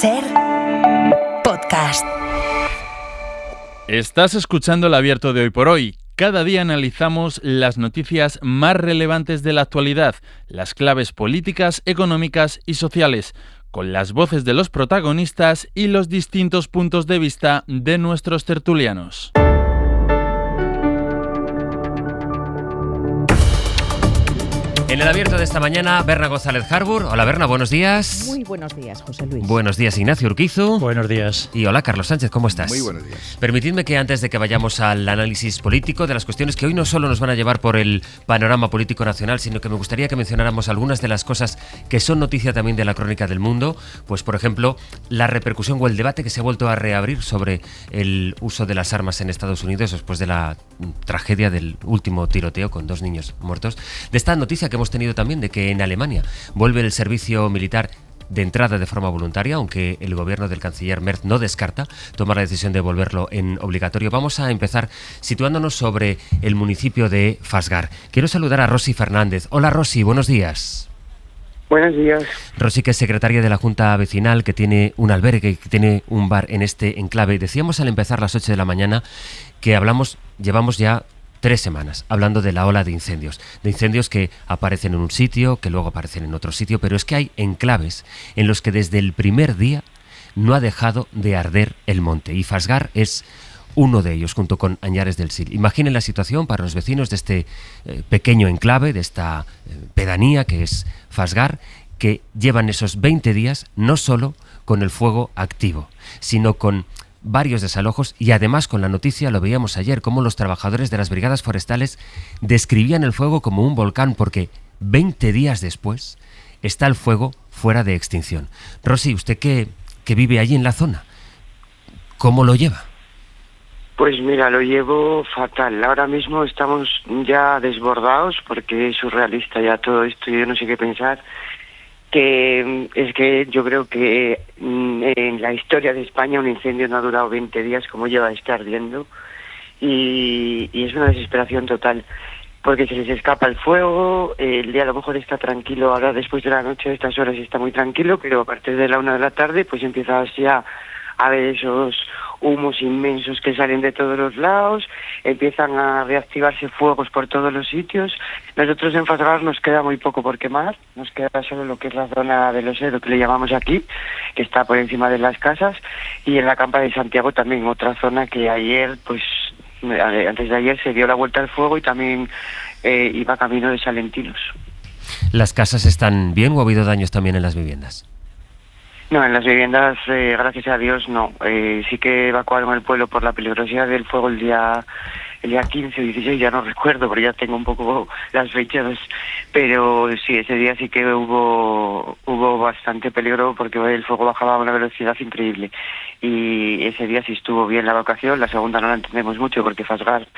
SER Podcast. Estás escuchando El Abierto de Hoy por Hoy. Cada día analizamos las noticias más relevantes de la actualidad, las claves políticas, económicas y sociales, con las voces de los protagonistas y los distintos puntos de vista de nuestros tertulianos. En el abierto de esta mañana, Berna González Harbour. Hola Berna, buenos días. Muy buenos días, José Luis. Buenos días, Ignacio Urquizu. Buenos días. Y hola, Carlos Sánchez, ¿cómo estás? Muy buenos días. Permitidme que antes de que vayamos al análisis político de las cuestiones que hoy no solo nos van a llevar por el panorama político nacional, sino que me gustaría que mencionáramos algunas de las cosas que son noticia también de la crónica del mundo. Pues, por ejemplo, la repercusión o el debate que se ha vuelto a reabrir sobre el uso de las armas en Estados Unidos después de la tragedia del último tiroteo con 2 niños muertos. De esta noticia que hemos tenido también de que en Alemania vuelve el servicio militar de entrada de forma voluntaria, aunque el gobierno del canciller Merz no descarta tomar la decisión de volverlo en obligatorio. Vamos a empezar situándonos sobre el municipio de Fasgar. Quiero saludar a Rosy Fernández. Hola Rosy, buenos días. Buenos días. Rosy, que es secretaria de la Junta Vecinal, que tiene un albergue, que tiene un bar en este enclave. Decíamos al empezar las 8 de la mañana que llevamos ya 3 semanas hablando de la ola de incendios que aparecen en un sitio, que luego aparecen en otro sitio, pero es que hay enclaves en los que desde el primer día no ha dejado de arder el monte, y Fasgar es uno de ellos, junto con Añares del Sil. Imaginen la situación para los vecinos de este pequeño enclave, de esta pedanía que es Fasgar, que llevan esos 20 días no solo con el fuego activo, sino con varios desalojos, y además con la noticia, lo veíamos ayer, cómo los trabajadores de las brigadas forestales describían el fuego como un volcán, porque 20 días después está el fuego fuera de extinción. Rosy, usted que vive allí en la zona, ¿cómo lo lleva? Pues mira, lo llevo fatal. Ahora mismo estamos ya desbordados porque es surrealista ya todo esto y yo no sé qué pensar. Que es que yo creo que en la historia de España un incendio no ha durado 20 días como lleva este ardiendo, y es una desesperación total porque se les escapa el fuego. El día a lo mejor está tranquilo, ahora después de la noche a estas horas está muy tranquilo, pero a partir de la 1 de la tarde pues empieza así a ver esos humos inmensos que salen de todos los lados, empiezan a reactivarse fuegos por todos los sitios. Nosotros en Fasgar nos queda muy poco por quemar, nos queda solo lo que es la zona del Osedo, que le llamamos aquí, que está por encima de las casas, y en la Campa de Santiago también, otra zona que ayer, pues antes de ayer se dio la vuelta al fuego y también iba camino de Salentinos. ¿Las casas están bien o ha habido daños también en las viviendas? No, en las viviendas, gracias a Dios, no. Sí que evacuaron el pueblo por la peligrosidad del fuego el día 15 o 16, ya no recuerdo, pero ya tengo un poco las fechas. Pero sí, ese día sí que hubo bastante peligro porque el fuego bajaba a una velocidad increíble. Y ese día sí estuvo bien la evacuación. La segunda no la entendemos mucho porque Fasgar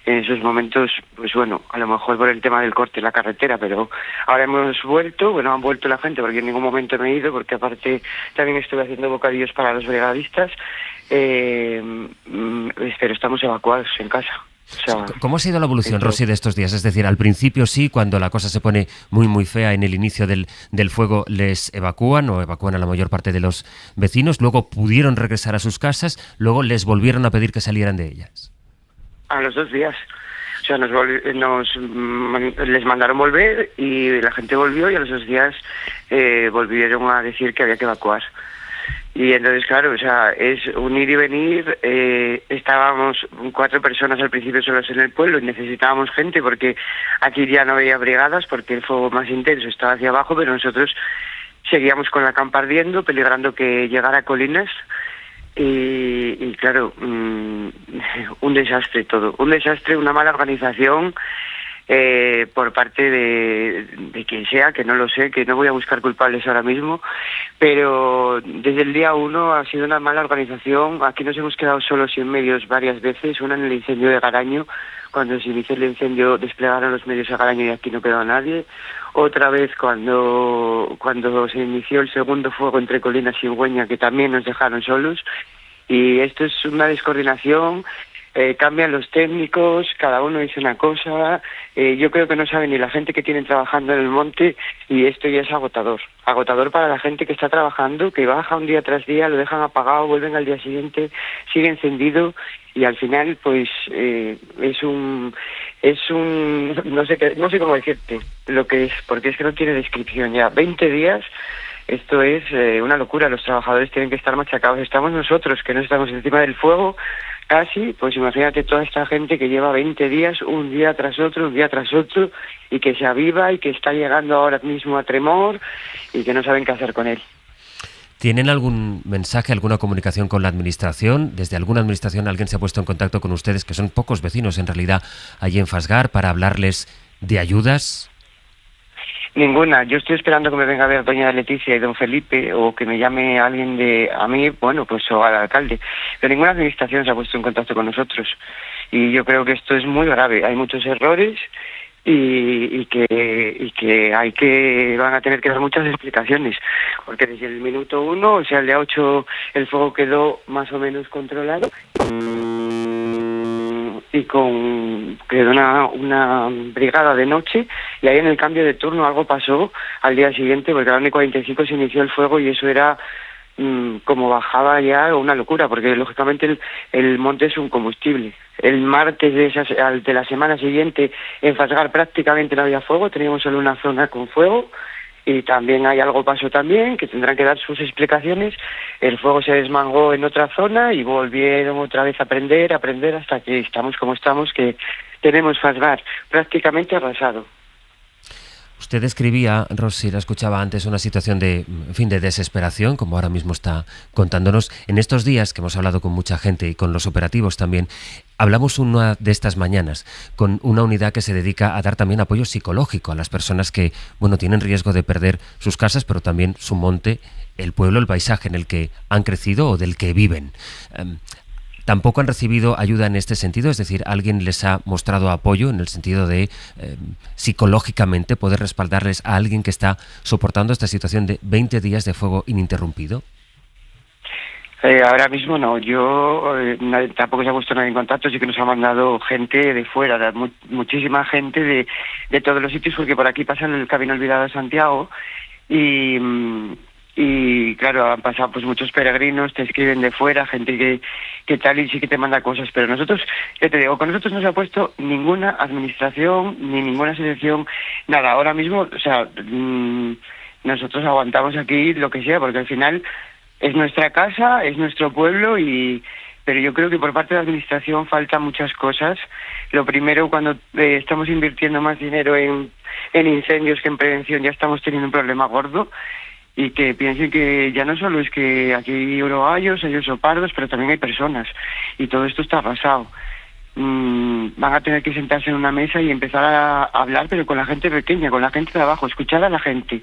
en esos momentos, pues bueno, a lo mejor por el tema del corte en la carretera, pero ahora hemos vuelto, han vuelto la gente porque en ningún momento me he ido, porque aparte también estuve haciendo bocadillos para los brigadistas, pero estamos evacuados en casa. O sea, ¿cómo ha sido la evolución, Rosy, de estos días? Es decir, al principio sí, cuando la cosa se pone muy muy fea en el inicio del fuego, les evacúan a la mayor parte de los vecinos, luego pudieron regresar a sus casas, luego les volvieron a pedir que salieran de ellas. A los 2 días. O sea, les mandaron volver y la gente volvió, y a los 2 días volvieron a decir que había que evacuar. Y entonces, claro, o sea, es un ir y venir. Estábamos 4 personas al principio solos en el pueblo y necesitábamos gente porque aquí ya no había brigadas porque el fuego más intenso estaba hacia abajo, pero nosotros seguíamos con la campa ardiendo, peligrando que llegara a Colinas. Y claro, un desastre todo, un desastre, una mala organización por parte de quien sea, que no lo sé, que no voy a buscar culpables ahora mismo, pero desde el día 1 ha sido una mala organización. Aquí nos hemos quedado solos sin medios varias veces, una en el incendio de Garaño, cuando se inició el incendio desplegaron los medios a Garaño y aquí no quedó nadie. Otra vez cuando se inició el segundo fuego entre Colinas y Güeña, que también nos dejaron solos. Y esto es una descoordinación cambian los técnicos, cada uno dice una cosa. Yo creo que no sabe ni la gente que tienen trabajando en el monte, y esto ya es agotador para la gente que está trabajando, que baja un día tras día, lo dejan apagado, vuelven al día siguiente, sigue encendido, y al final pues es un no sé cómo decirte lo que es, porque es que no tiene descripción ya. 20 días. Esto es una locura, los trabajadores tienen que estar machacados. Estamos nosotros, que no estamos encima del fuego casi, pues imagínate toda esta gente que lleva 20 días, un día tras otro, y que se aviva y que está llegando ahora mismo a Tremor y que no saben qué hacer con él. ¿Tienen algún mensaje, alguna comunicación con la administración? ¿Desde alguna administración alguien se ha puesto en contacto con ustedes, que son pocos vecinos en realidad, allí en Fasgar, para hablarles de ayudas? Ninguna. Yo estoy esperando que me venga a ver doña Leticia y don Felipe, o que me llame alguien a mí, bueno, pues o al alcalde. Pero ninguna administración se ha puesto en contacto con nosotros. Y yo creo que esto es muy grave. Hay muchos errores y que van a tener que dar muchas explicaciones. Porque desde el minuto 1, o sea, el día 8, el fuego quedó más o menos controlado. Y quedó una brigada de noche, y ahí en el cambio de turno algo pasó al día siguiente, porque a las 1:45 se inició el fuego, y eso era como bajaba ya una locura, porque lógicamente el monte es un combustible. El martes de la semana siguiente en Fasgar prácticamente no había fuego, teníamos solo una zona con fuego, y también hay algo pasó también, que tendrán que dar sus explicaciones. El fuego se desmangó en otra zona y volvieron otra vez a aprender hasta que estamos como estamos, que tenemos Fasgar prácticamente arrasado. Usted describía, Rosy, la escuchaba antes, una situación de desesperación, como ahora mismo está contándonos. En estos días que hemos hablado con mucha gente y con los operativos también, hablamos una de estas mañanas con una unidad que se dedica a dar también apoyo psicológico a las personas que, bueno, tienen riesgo de perder sus casas, pero también su monte, el pueblo, el paisaje en el que han crecido o del que viven. ¿Tampoco han recibido ayuda en este sentido? Es decir, ¿alguien les ha mostrado apoyo en el sentido de psicológicamente poder respaldarles a alguien que está soportando esta situación de 20 días de fuego ininterrumpido? Ahora mismo no, tampoco se ha puesto nadie en contacto. Sí que nos ha mandado gente de fuera, muchísima gente de todos los sitios, porque por aquí pasa el Camino Olvidado de Santiago, y claro, han pasado pues muchos peregrinos, te escriben de fuera, gente que tal, y sí que te manda cosas, pero nosotros, ya te digo, con nosotros no se ha puesto ninguna administración, ni ninguna selección, nada. Ahora mismo, o sea, nosotros aguantamos aquí lo que sea, porque al final es nuestra casa, es nuestro pueblo, pero yo creo que por parte de la administración faltan muchas cosas. Lo primero, cuando estamos invirtiendo más dinero en incendios que en prevención, ya estamos teniendo un problema gordo. Y que piensen que ya no solo es que aquí hay urogallos, hay osopardos, pero también hay personas, y todo esto está arrasado. Van a tener que sentarse en una mesa y empezar a hablar, pero con la gente pequeña, con la gente de abajo, escuchar a la gente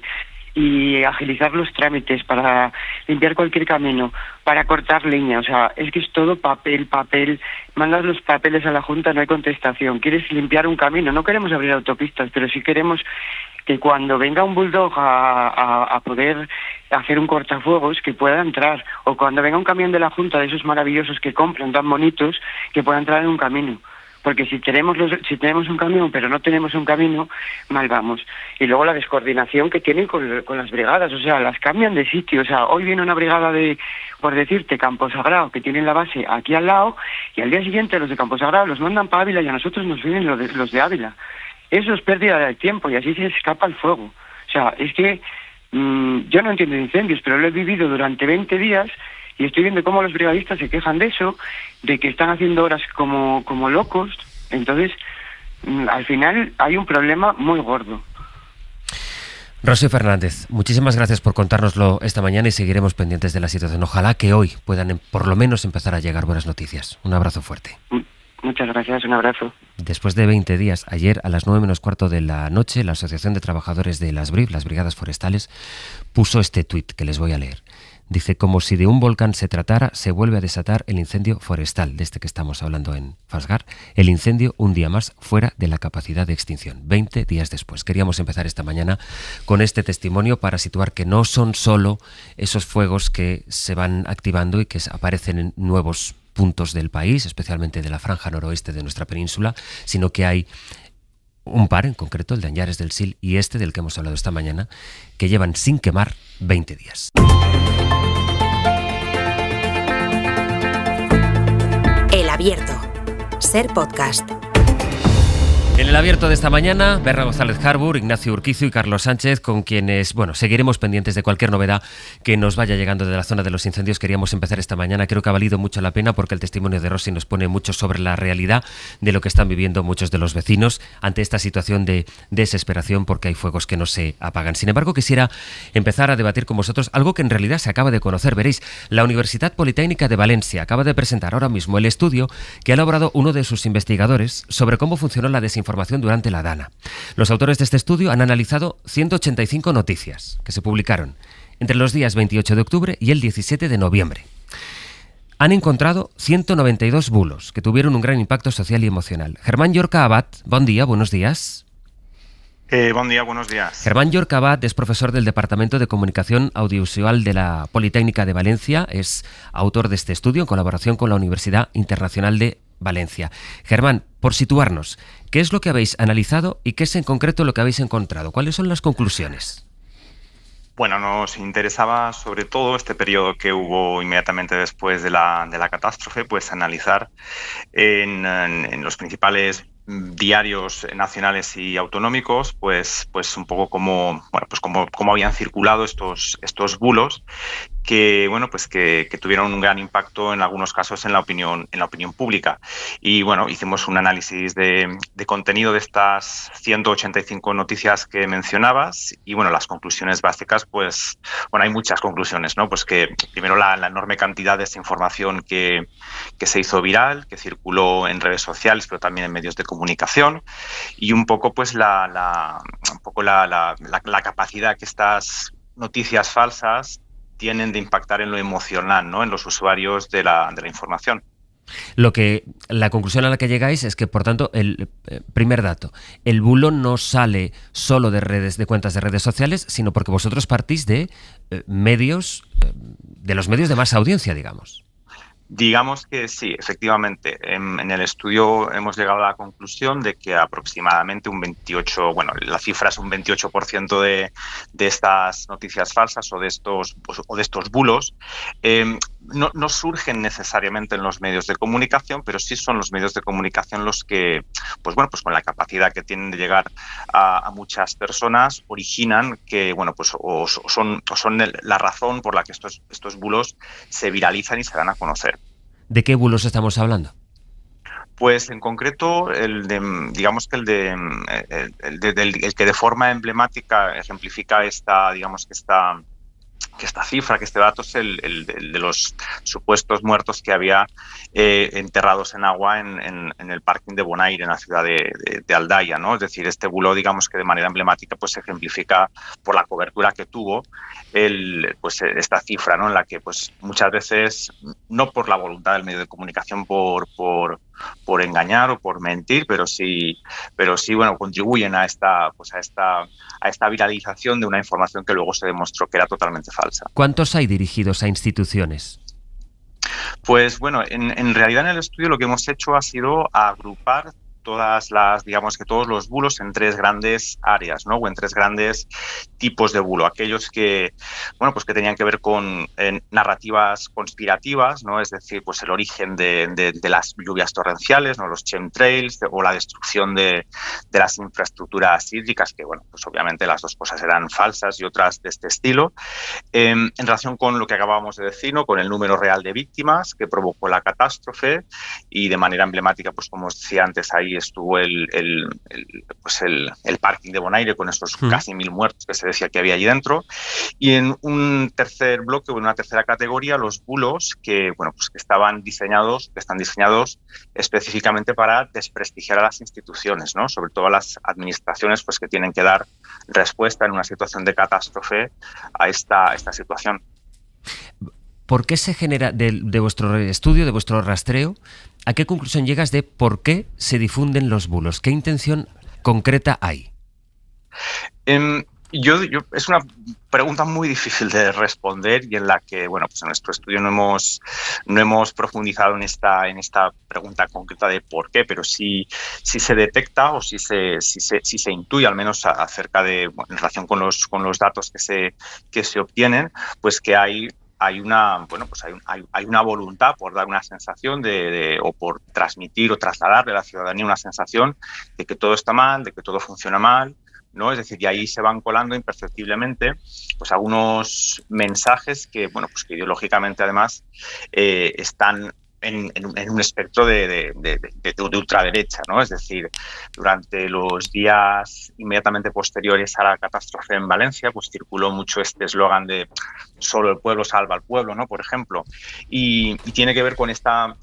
y agilizar los trámites para limpiar cualquier camino, para cortar leña. O sea, es que es todo papel, mandas los papeles a la Junta, no hay contestación. Quieres limpiar un camino, no queremos abrir autopistas, pero sí queremos que cuando venga un bulldog a poder hacer un cortafuegos, que pueda entrar, o cuando venga un camión de la Junta de esos maravillosos que compran tan bonitos, que pueda entrar en un camino. Porque si tenemos un camión pero no tenemos un camino, mal vamos. Y luego la descoordinación que tienen con las brigadas, o sea, las cambian de sitio. O sea, hoy viene una brigada por decirte, Camposagrado, que tienen la base aquí al lado, y al día siguiente los de Camposagrado los mandan para Ávila, y a nosotros nos vienen los de Ávila. Eso es pérdida de tiempo, y así se escapa el fuego. O sea, es que yo no entiendo de incendios, pero lo he vivido durante 20 días, y estoy viendo cómo los brigadistas se quejan de eso, de que están haciendo horas como locos. Entonces, al final hay un problema muy gordo. Rosy Fernández, muchísimas gracias por contárnoslo esta mañana, y seguiremos pendientes de la situación. Ojalá que hoy puedan por lo menos empezar a llegar buenas noticias. Un abrazo fuerte. Muchas gracias, un abrazo. Después de 20 días, ayer a las 9:15 de la noche, la Asociación de Trabajadores de las BRIF, las Brigadas Forestales, puso este tuit que les voy a leer. Dice: como si de un volcán se tratara, se vuelve a desatar el incendio forestal, de este que estamos hablando en Fasgar. El incendio, un día más, fuera de la capacidad de extinción, 20 días después. Queríamos empezar esta mañana con este testimonio para situar que no son solo esos fuegos que se van activando y que aparecen en nuevos puntos del país, especialmente de la franja noroeste de nuestra península, sino que hay un par, en concreto el de Añares del Sil y este del que hemos hablado esta mañana, que llevan sin quemar 20 días. El Abierto. Ser Podcast. En el Abierto de esta mañana, Berra González Harbour, Ignacio Urquizu y Carlos Sánchez, con quienes, seguiremos pendientes de cualquier novedad que nos vaya llegando de la zona de los incendios. Queríamos empezar esta mañana, creo que ha valido mucho la pena porque el testimonio de Rosy nos pone mucho sobre la realidad de lo que están viviendo muchos de los vecinos ante esta situación de desesperación porque hay fuegos que no se apagan. Sin embargo, quisiera empezar a debatir con vosotros algo que en realidad se acaba de conocer. Veréis, la Universidad Politécnica de Valencia acaba de presentar ahora mismo el estudio que ha elaborado uno de sus investigadores sobre cómo funcionó la desinformación durante la Dana. Los autores de este estudio han analizado 185 noticias que se publicaron entre los días 28 de octubre y el 17 de noviembre. Han encontrado 192 bulos que tuvieron un gran impacto social y emocional. Germán Llorca Abad, buen día, buenos días. Buen día, buenos días. Germán Llorca Abad es profesor del Departamento de Comunicación Audiovisual de la Politécnica de Valencia. Es autor de este estudio en colaboración con la Universidad Internacional de Valencia. Germán, por situarnos, ¿qué es lo que habéis analizado y qué es en concreto lo que habéis encontrado? ¿Cuáles son las conclusiones? Bueno, nos interesaba sobre todo este periodo que hubo inmediatamente después de la catástrofe, pues analizar en los principales diarios nacionales y autonómicos, pues un poco cómo habían circulado estos bulos que tuvieron un gran impacto en algunos casos en la opinión pública. Y hicimos un análisis de contenido de estas 185 noticias que mencionabas y las conclusiones básicas, hay muchas conclusiones, ¿no? Pues que primero la enorme cantidad de esta información que se hizo viral, que circuló en redes sociales, pero también en medios de comunicación, y un poco la capacidad que estas noticias falsas tienen de impactar en lo emocional, ¿no? En los usuarios de la información. La conclusión a la que llegáis es que, por tanto, el primer dato, el bulo no sale solo de cuentas de redes sociales, sino porque vosotros partís de medios, de los medios de más audiencia, digamos. Digamos que sí, efectivamente. En el estudio hemos llegado a la conclusión de que aproximadamente la cifra es un 28% de estas noticias falsas o de estos bulos no surgen necesariamente en los medios de comunicación, pero sí son los medios de comunicación los que, con la capacidad que tienen de llegar a muchas personas, originan que, o son la razón por la que estos bulos se viralizan y se dan a conocer. ¿De qué bulos estamos hablando? Pues en concreto el que de forma emblemática ejemplifica esta cifra, que este dato es el de los supuestos muertos que había enterrados en agua en el parking de Bonaire, en la ciudad de Aldaya, ¿no? Es decir, este bulo, que de manera emblemática pues se ejemplifica por la cobertura que tuvo esta cifra, ¿no? En la que muchas veces, no por la voluntad del medio de comunicación por engañar o por mentir, pero sí contribuyen a esta viralización de una información que luego se demostró que era totalmente falsa. ¿Cuántos hay dirigidos a instituciones? Pues en realidad en el estudio lo que hemos hecho ha sido agrupar todos los bulos en tres grandes áreas, ¿no? O en tres grandes tipos de bulo. Aquellos que tenían que ver con narrativas conspirativas, ¿no? Es decir, el origen de las lluvias torrenciales, ¿no? Los chemtrails o la destrucción de las infraestructuras hídricas, que obviamente las dos cosas eran falsas, y otras de este estilo. En relación con lo que acabábamos de decir, ¿no? Con el número real de víctimas que provocó la catástrofe, y de manera emblemática, como os decía antes, ahí estuvo el parking de Bonaire con esos casi 1.000 muertos que se decía que había allí dentro. Y en un tercer bloque, o en una tercera categoría, los bulos que están diseñados específicamente para desprestigiar a las instituciones, ¿no? Sobre todo a las administraciones que tienen que dar respuesta en una situación de catástrofe a esta situación. ¿Por qué se genera, de vuestro estudio, de vuestro rastreo, a qué conclusión llegas de por qué se difunden los bulos? ¿Qué intención concreta hay? Es una pregunta muy difícil de responder y en la que, bueno, pues en nuestro estudio no hemos profundizado en esta pregunta concreta de por qué, pero sí se detecta o sí se intuye, al menos acerca de, bueno, en relación con los datos que se obtienen, pues que hay una voluntad por dar una sensación o por transmitir o trasladarle a la ciudadanía una sensación de que todo está mal, de que todo funciona mal, ¿no? Es decir, y ahí se van colando imperceptiblemente pues algunos mensajes que, bueno, pues que ideológicamente además están en un espectro de ultraderecha, ¿no? Es decir, durante los días inmediatamente posteriores a la catástrofe en Valencia, pues circuló mucho este eslogan de solo el pueblo salva al pueblo, ¿no? Por ejemplo, y tiene que ver con esta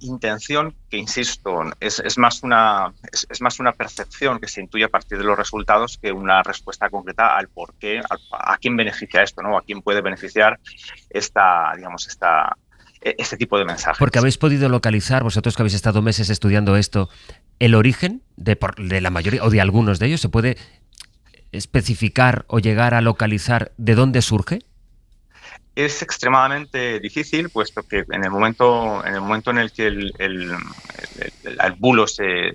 intención que, insisto, es más una percepción que se intuye a partir de los resultados que una respuesta concreta al por qué, a quién beneficia esto, ¿no? A quién puede beneficiar este tipo de mensajes. Porque habéis podido localizar, vosotros que habéis estado meses estudiando esto, el origen de la mayoría o de algunos de ellos. ¿Se puede especificar o llegar a localizar de dónde surge? Es extremadamente difícil, puesto que en el momento en el que el bulo se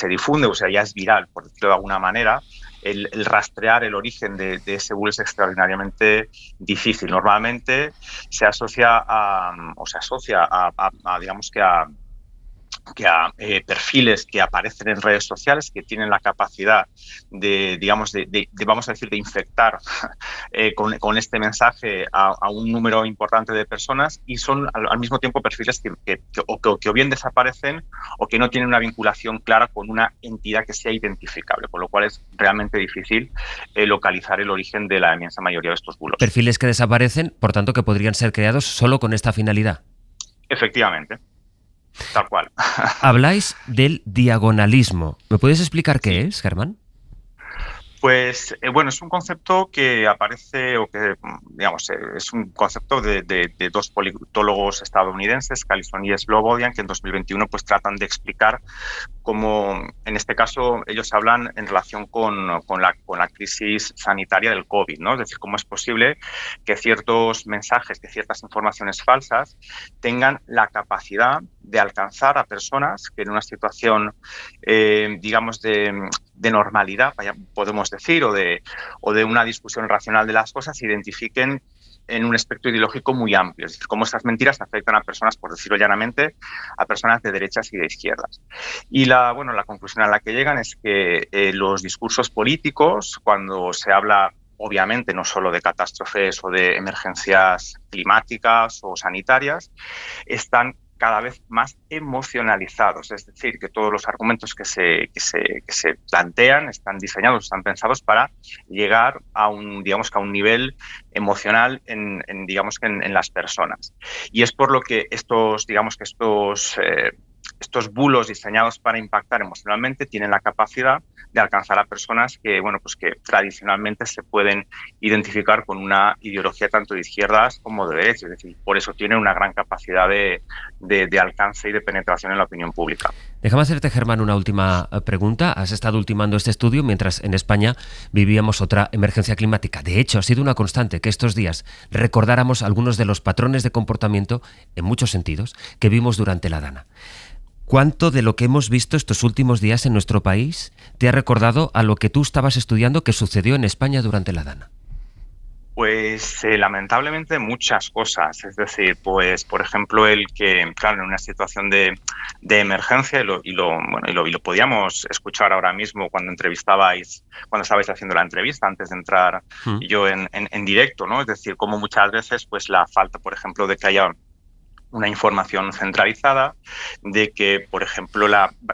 difunde, o sea, ya es viral, por decirlo de alguna manera, el rastrear el origen de ese bulo es extraordinariamente difícil. Normalmente se asocia a perfiles que aparecen en redes sociales que tienen la capacidad de infectar con este mensaje a un número importante de personas, y son al mismo tiempo perfiles que o bien desaparecen o que no tienen una vinculación clara con una entidad que sea identificable, con lo cual es realmente difícil localizar el origen de la inmensa mayoría de estos bulos. Perfiles que desaparecen, por tanto, que podrían ser creados solo con esta finalidad. Efectivamente. Tal cual. Habláis del diagonalismo. ¿Me puedes explicar qué es, Germán? Pues bueno, es un concepto que aparece, o que, digamos, es un concepto de dos politólogos estadounidenses, Callison y Slobodian, que en 2021 pues tratan de explicar cómo, en este caso, ellos hablan en relación con la crisis sanitaria del COVID, ¿no? Es decir, cómo es posible que ciertos mensajes, que ciertas informaciones falsas tengan la capacidad de alcanzar a personas que en una situación, digamos, de normalidad, podemos decir, o de una discusión racional de las cosas, se identifiquen en un espectro ideológico muy amplio. Es decir, cómo estas mentiras afectan a personas, por decirlo llanamente, a personas de derechas y de izquierdas. Y la conclusión a la que llegan es que los discursos políticos, cuando se habla, obviamente, no solo de catástrofes o de emergencias climáticas o sanitarias, están cada vez más emocionalizados, es decir, que todos los argumentos que se plantean están diseñados, están pensados para llegar a un nivel emocional en las personas. Y es por lo que estos bulos diseñados para impactar emocionalmente tienen la capacidad de alcanzar a personas que tradicionalmente se pueden identificar con una ideología tanto de izquierdas como de derechas. Es decir, por eso tienen una gran capacidad de alcance y de penetración en la opinión pública. Déjame hacerte, Germán, una última pregunta. Has estado ultimando este estudio mientras en España vivíamos otra emergencia climática. De hecho, ha sido una constante que estos días recordáramos algunos de los patrones de comportamiento, en muchos sentidos, que vimos durante la Dana. ¿Cuánto de lo que hemos visto estos últimos días en nuestro país te ha recordado a lo que tú estabas estudiando que sucedió en España durante la Dana? Pues lamentablemente muchas cosas. Es decir, pues por ejemplo el que, claro, en una situación de emergencia, y lo podíamos escuchar ahora mismo cuando estabais haciendo la entrevista antes de entrar yo en directo, ¿no? Es decir, como muchas veces pues la falta, por ejemplo, de que haya una información centralizada, de que, por ejemplo,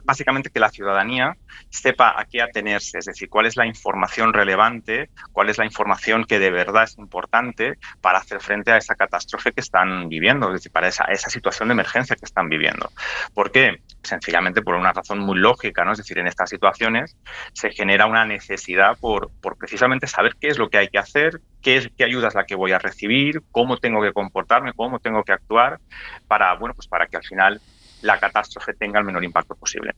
básicamente que la ciudadanía sepa a qué atenerse, es decir, cuál es la información relevante, cuál es la información que de verdad es importante para hacer frente a esa catástrofe que están viviendo, es decir, para esa situación de emergencia que están viviendo. ¿Por qué? Sencillamente por una razón muy lógica, ¿no? Es decir, en estas situaciones se genera una necesidad por precisamente saber qué es lo que hay que hacer, qué ayuda es la que voy a recibir, cómo tengo que comportarme, cómo tengo que actuar para que al final la catástrofe tenga el menor impacto posible.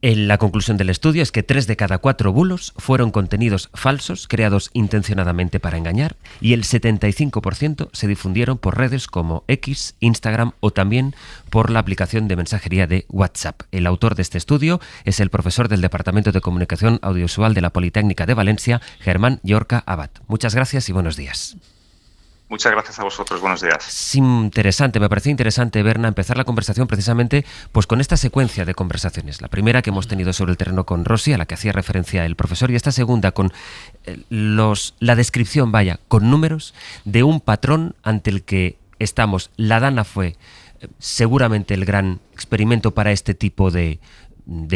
La conclusión del estudio es que 3 de cada 4 bulos fueron contenidos falsos creados intencionadamente para engañar y el 75% se difundieron por redes como X, Instagram o también por la aplicación de mensajería de WhatsApp. El autor de este estudio es el profesor del Departamento de Comunicación Audiovisual de la Politécnica de Valencia, Germán Llorca Abad. Muchas gracias y buenos días. Muchas gracias a vosotros, buenos días. Es interesante, me parece interesante, Berna, empezar la conversación precisamente pues con esta secuencia de conversaciones. La primera que hemos tenido sobre el terreno con Rosy, a la que hacía referencia el profesor, y esta segunda con la descripción, con números, de un patrón ante el que estamos. La Dana fue seguramente el gran experimento para este tipo de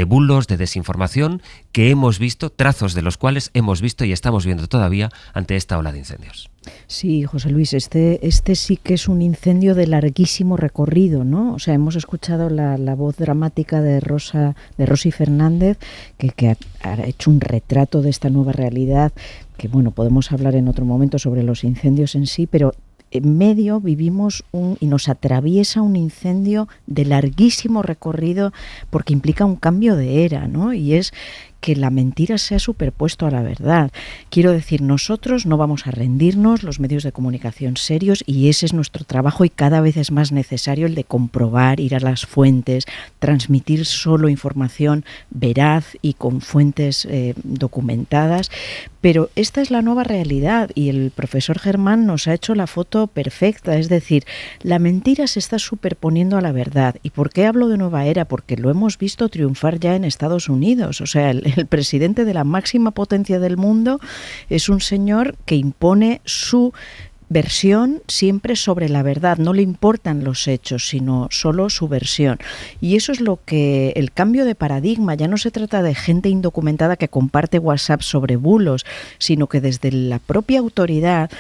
bulos, de desinformación, que hemos visto, trazos de los cuales hemos visto y estamos viendo todavía ante esta ola de incendios. Sí, José Luis, este sí que es un incendio de larguísimo recorrido, ¿no? O sea, hemos escuchado la voz dramática de Rosy Fernández, que ha hecho un retrato de esta nueva realidad, que bueno, podemos hablar en otro momento sobre los incendios en sí, pero en medio vivimos y nos atraviesa un incendio de larguísimo recorrido porque implica un cambio de era, ¿no? Y es que la mentira se ha superpuesto a la verdad. Quiero decir, nosotros no vamos a rendirnos, los medios de comunicación serios, y ese es nuestro trabajo y cada vez es más necesario el de comprobar, ir a las fuentes, transmitir solo información veraz y con fuentes documentadas. Pero esta es la nueva realidad y el profesor Germán nos ha hecho la foto perfecta, es decir, la mentira se está superponiendo a la verdad. ¿Y por qué hablo de nueva era? Porque lo hemos visto triunfar ya en Estados Unidos, o sea, el presidente de la máxima potencia del mundo es un señor que impone su versión siempre sobre la verdad, no le importan los hechos, sino solo su versión. Y eso es lo que el cambio de paradigma, ya no se trata de gente indocumentada que comparte WhatsApp sobre bulos, sino que desde la propia autoridad,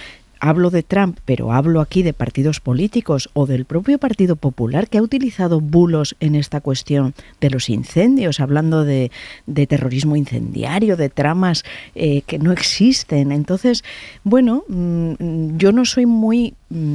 hablo de Trump, pero hablo aquí de partidos políticos o del propio Partido Popular que ha utilizado bulos en esta cuestión de los incendios, hablando de terrorismo incendiario, de tramas que no existen. Entonces, bueno, yo no soy muy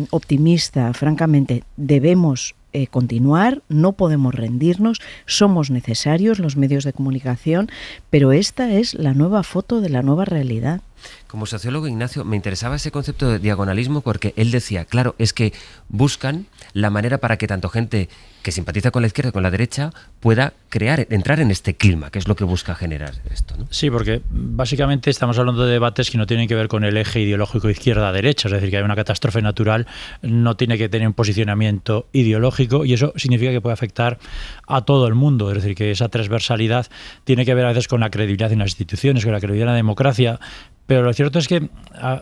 optimista, francamente. Debemos continuar, no podemos rendirnos, somos necesarios los medios de comunicación, pero esta es la nueva foto de la nueva realidad. Como sociólogo, Ignacio, me interesaba ese concepto de diagonalismo porque él decía, claro, es que buscan la manera para que tanto gente que simpatiza con la izquierda como con la derecha pueda entrar en este clima, que es lo que busca generar esto, ¿no? Sí, porque básicamente estamos hablando de debates que no tienen que ver con el eje ideológico izquierda-derecha, es decir, que hay una catástrofe natural, no tiene que tener un posicionamiento ideológico y eso significa que puede afectar a todo el mundo, es decir, que esa transversalidad tiene que ver a veces con la credibilidad en las instituciones, con la credibilidad en la democracia. Pero lo cierto es que,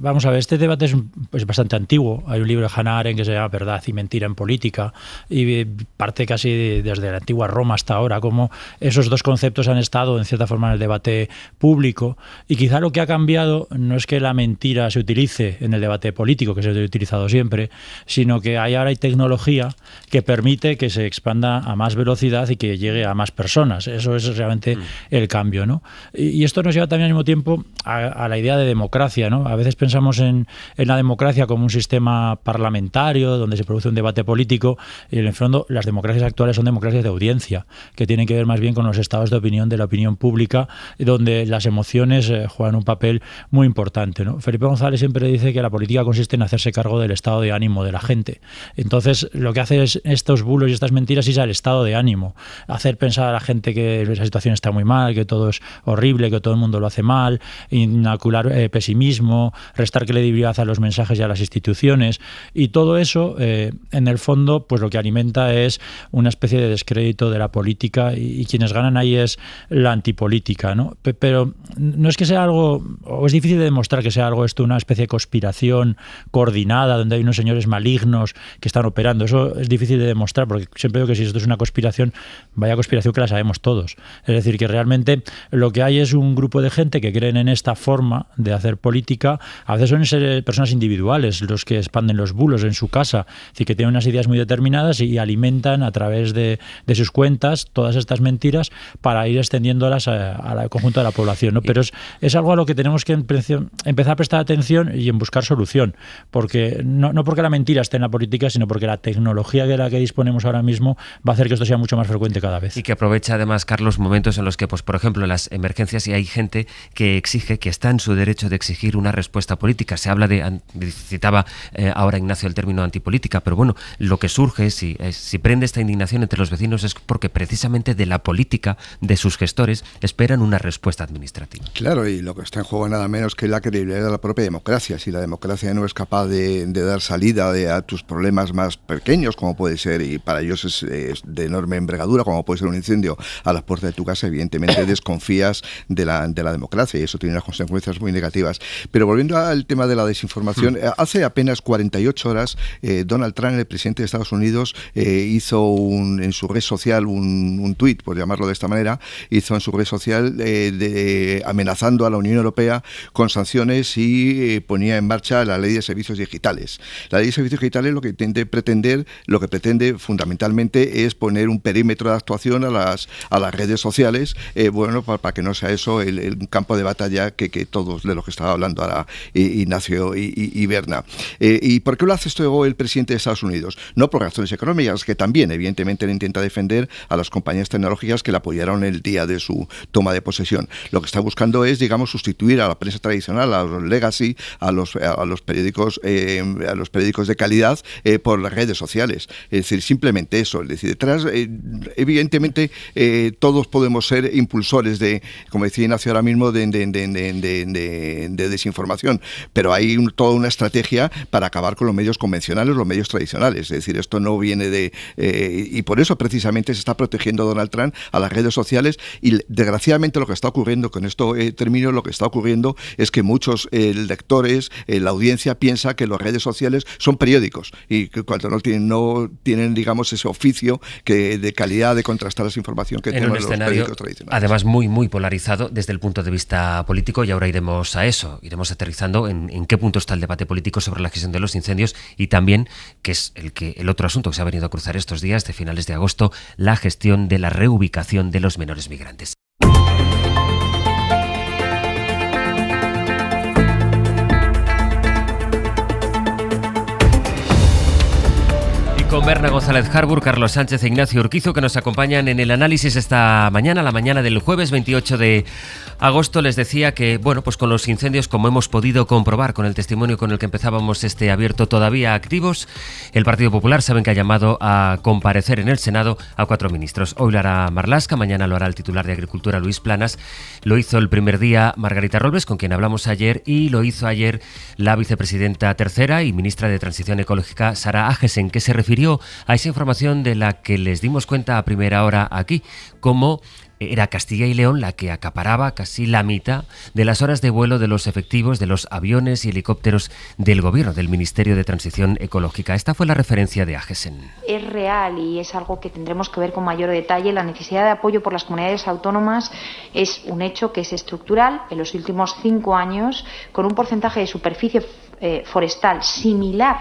vamos a ver, este debate es bastante antiguo. Hay un libro de Hannah Arendt que se llama Verdad y Mentira en Política y parte casi desde la antigua Roma hasta ahora, como esos dos conceptos han estado en cierta forma en el debate público. Y quizá lo que ha cambiado no es que la mentira se utilice en el debate político, que se ha utilizado siempre, sino que ahora hay tecnología que permite que se expanda a más velocidad y que llegue a más personas. Eso es realmente el cambio, ¿no? Y esto nos lleva también al mismo tiempo a la idea de democracia, ¿no? A veces pensamos en la democracia como un sistema parlamentario donde se produce un debate político y en el fondo las democracias actuales son democracias de audiencia que tienen que ver más bien con los estados de opinión de la opinión pública donde las emociones juegan un papel muy importante, ¿no? Felipe González siempre dice que la política consiste en hacerse cargo del estado de ánimo de la gente. Entonces lo que hace es estos bulos y estas mentiras es al estado de ánimo, hacer pensar a la gente que esa situación está muy mal, que todo es horrible, que todo el mundo lo hace mal, inocular pesimismo, restar credibilidad a los mensajes y a las instituciones y todo eso en el fondo pues lo que alimenta es una especie de descrédito de la política y quienes ganan ahí es la antipolítica, ¿no? Pero no es que sea algo, o es difícil de demostrar que sea algo esto, una especie de conspiración coordinada donde hay unos señores malignos que están operando, eso es difícil de demostrar porque siempre digo que si esto es una conspiración, vaya conspiración que la sabemos todos, es decir que realmente lo que hay es un grupo de gente que creen en esta forma de hacer política, a veces suelen ser personas individuales los que expanden los bulos en su casa, es decir, que tienen unas ideas muy determinadas y alimentan a través de sus cuentas todas estas mentiras para ir extendiéndolas al conjunto de la población, ¿no? Pero es algo a lo que tenemos que empezar a prestar atención y en buscar solución, porque no porque la mentira esté en la política, sino porque la tecnología de la que disponemos ahora mismo va a hacer que esto sea mucho más frecuente cada vez. Y que aprovecha además, Carlos, momentos en los que, pues por ejemplo, en las emergencias, y hay gente que exige, que está en su derecho de exigir una respuesta política. Se habla citaba ahora Ignacio el término antipolítica, pero bueno, lo que surge, si prende esta indignación entre los vecinos, es porque precisamente de la política, de sus gestores, esperan una respuesta administrativa. Claro, y lo que está en juego nada menos que la credibilidad de la propia democracia. Si la democracia no es capaz de dar salida a tus problemas más pequeños, como puede ser, y para ellos es de enorme envergadura, como puede ser un incendio a las puertas de tu casa, evidentemente desconfías de la democracia, y eso tiene unas consecuencias muy negativas. Pero volviendo al tema de la desinformación, hace apenas 48 horas Donald Trump, el presidente de Estados Unidos, hizo en su red social un tuit, por llamarlo de esta manera, hizo en su red social amenazando a la Unión Europea con sanciones y ponía en marcha la ley de servicios digitales. La ley de servicios digitales lo que pretende fundamentalmente es poner un perímetro de actuación a las redes sociales, para que no sea eso el campo de batalla que todos de los que estaba hablando ahora Ignacio y Berna. ¿Y por qué lo hace esto el presidente de Estados Unidos? No por razones económicas, que también evidentemente él intenta defender a las compañías tecnológicas que le apoyaron el día de su toma de posesión. Lo que está buscando es, sustituir a la prensa tradicional, a los legacy, a los periódicos de calidad por las redes sociales. Es decir, simplemente eso. Es decir, detrás, evidentemente, todos podemos ser impulsores de, como decía Ignacio ahora mismo, de desinformación, pero hay toda una estrategia para acabar con los medios convencionales, los medios tradicionales. Es decir, esto no viene y por eso precisamente se está protegiendo Donald Trump a las redes sociales, y desgraciadamente lo que está ocurriendo, con esto termino, lo que está ocurriendo es que muchos lectores, la audiencia piensa que las redes sociales son periódicos, y que cuando no tienen digamos ese oficio de calidad de contrastar esa información que tienen los periódicos tradicionales. Además muy muy polarizado desde el punto de vista político, y ahora iremos a eso, iremos aterrizando en qué punto está el debate político sobre la gestión de los incendios, y también, que es el otro asunto que se ha venido a cruzar estos días de finales de agosto, la gestión de la reubicación de los menores migrantes. Con Berna González Harbour, Carlos Sánchez e Ignacio Urquizo, que nos acompañan en el análisis esta mañana, la mañana del jueves 28 de agosto. Les decía que, pues con los incendios, como hemos podido comprobar con el testimonio con el que empezábamos este abierto, todavía activos, el Partido Popular saben que ha llamado a comparecer en el Senado a 4 ministros. Hoy lo hará Marlaska, mañana lo hará el titular de Agricultura, Luis Planas, lo hizo el primer día Margarita Robles, con quien hablamos ayer, y lo hizo ayer la vicepresidenta tercera y ministra de Transición Ecológica, Sara Agesen, que se refirió a esa información de la que les dimos cuenta a primera hora aquí, como era Castilla y León la que acaparaba casi la mitad de las horas de vuelo de los efectivos de los aviones y helicópteros del gobierno, del Ministerio de Transición Ecológica. Esta fue la referencia de Agesen. Es real y es algo que tendremos que ver con mayor detalle. La necesidad de apoyo por las comunidades autónomas es un hecho que es estructural. En los últimos 5 años, con un porcentaje de superficie forestal similar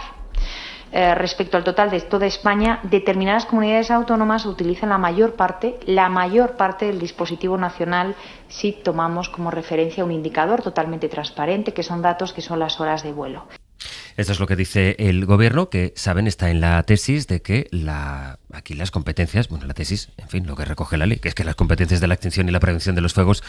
respecto al total de toda España, determinadas comunidades autónomas utilizan la mayor parte del dispositivo nacional, si tomamos como referencia un indicador totalmente transparente, que son datos que son las horas de vuelo. Esto es lo que dice el gobierno, que saben está en la tesis de que aquí las competencias, la tesis, en fin, lo que recoge la ley, que es que las competencias de la extinción y la prevención de los fuegos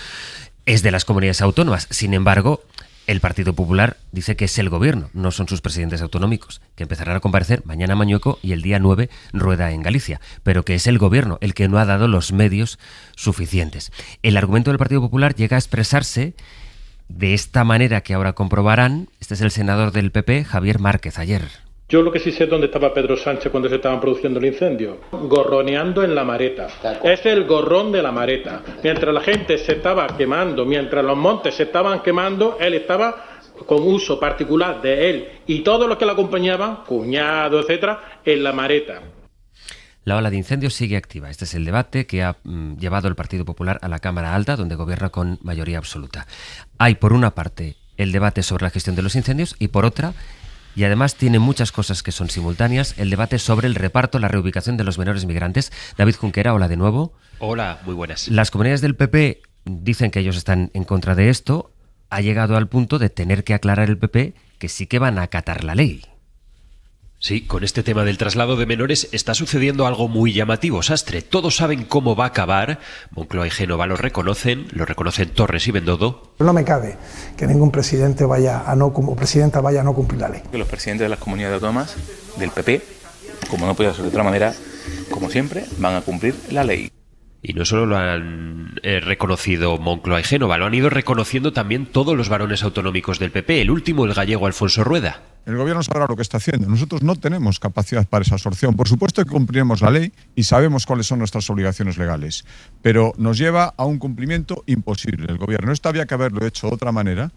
es de las comunidades autónomas. Sin embargo, el Partido Popular dice que es el gobierno, no son sus presidentes autonómicos, que empezarán a comparecer mañana en Mañueco y el día 9 Rueda en Galicia, pero que es el gobierno el que no ha dado los medios suficientes. El argumento del Partido Popular llega a expresarse de esta manera que ahora comprobarán. Este es el senador del PP, Javier Márquez, ayer. Yo lo que sí sé es dónde estaba Pedro Sánchez cuando se estaban produciendo el incendio. Gorroneando en la Mareta. Es el gorrón de la Mareta. Mientras la gente se estaba quemando, mientras los montes se estaban quemando, él estaba con uso particular de él y todos los que le acompañaban, cuñados, etcétera, en la Mareta. La ola de incendios sigue activa. Este es el debate que ha llevado el Partido Popular a la Cámara Alta, donde gobierna con mayoría absoluta. Hay, por una parte, el debate sobre la gestión de los incendios y por otra, y además tiene muchas cosas que son simultáneas, el debate sobre el reparto, la reubicación de los menores migrantes. David Junquera, hola de nuevo. Hola, muy buenas. Las comunidades del PP dicen que ellos están en contra de esto. Ha llegado al punto de tener que aclarar el PP que sí que van a acatar la ley. Sí, con este tema del traslado de menores está sucediendo algo muy llamativo, Sastre. Todos saben cómo va a acabar. Moncloa y Génova lo reconocen Torres y Bendodo. No me cabe que ningún presidente vaya a no cumplir la ley. Que los presidentes de las comunidades autónomas del PP, como no puede ser de otra manera, como siempre, van a cumplir la ley. Y no solo lo han reconocido Moncloa y Génova, lo han ido reconociendo también todos los varones autonómicos del PP, el último, el gallego Alfonso Rueda. El gobierno sabrá lo que está haciendo. Nosotros no tenemos capacidad para esa absorción. Por supuesto que cumpliremos la ley y sabemos cuáles son nuestras obligaciones legales, pero nos lleva a un cumplimiento imposible. El gobierno esto había que haberlo hecho de otra manera.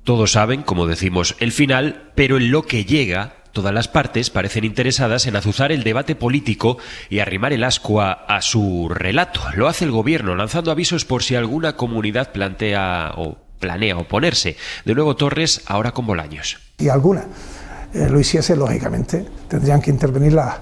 Todos saben, como decimos, el final, pero en lo que llega, todas las partes parecen interesadas en azuzar el debate político y arrimar el ascua a su relato. Lo hace el gobierno, lanzando avisos por si alguna comunidad planea oponerse. De nuevo Torres, ahora con Bolaños. Y alguna lo hiciese, lógicamente, tendrían que intervenir las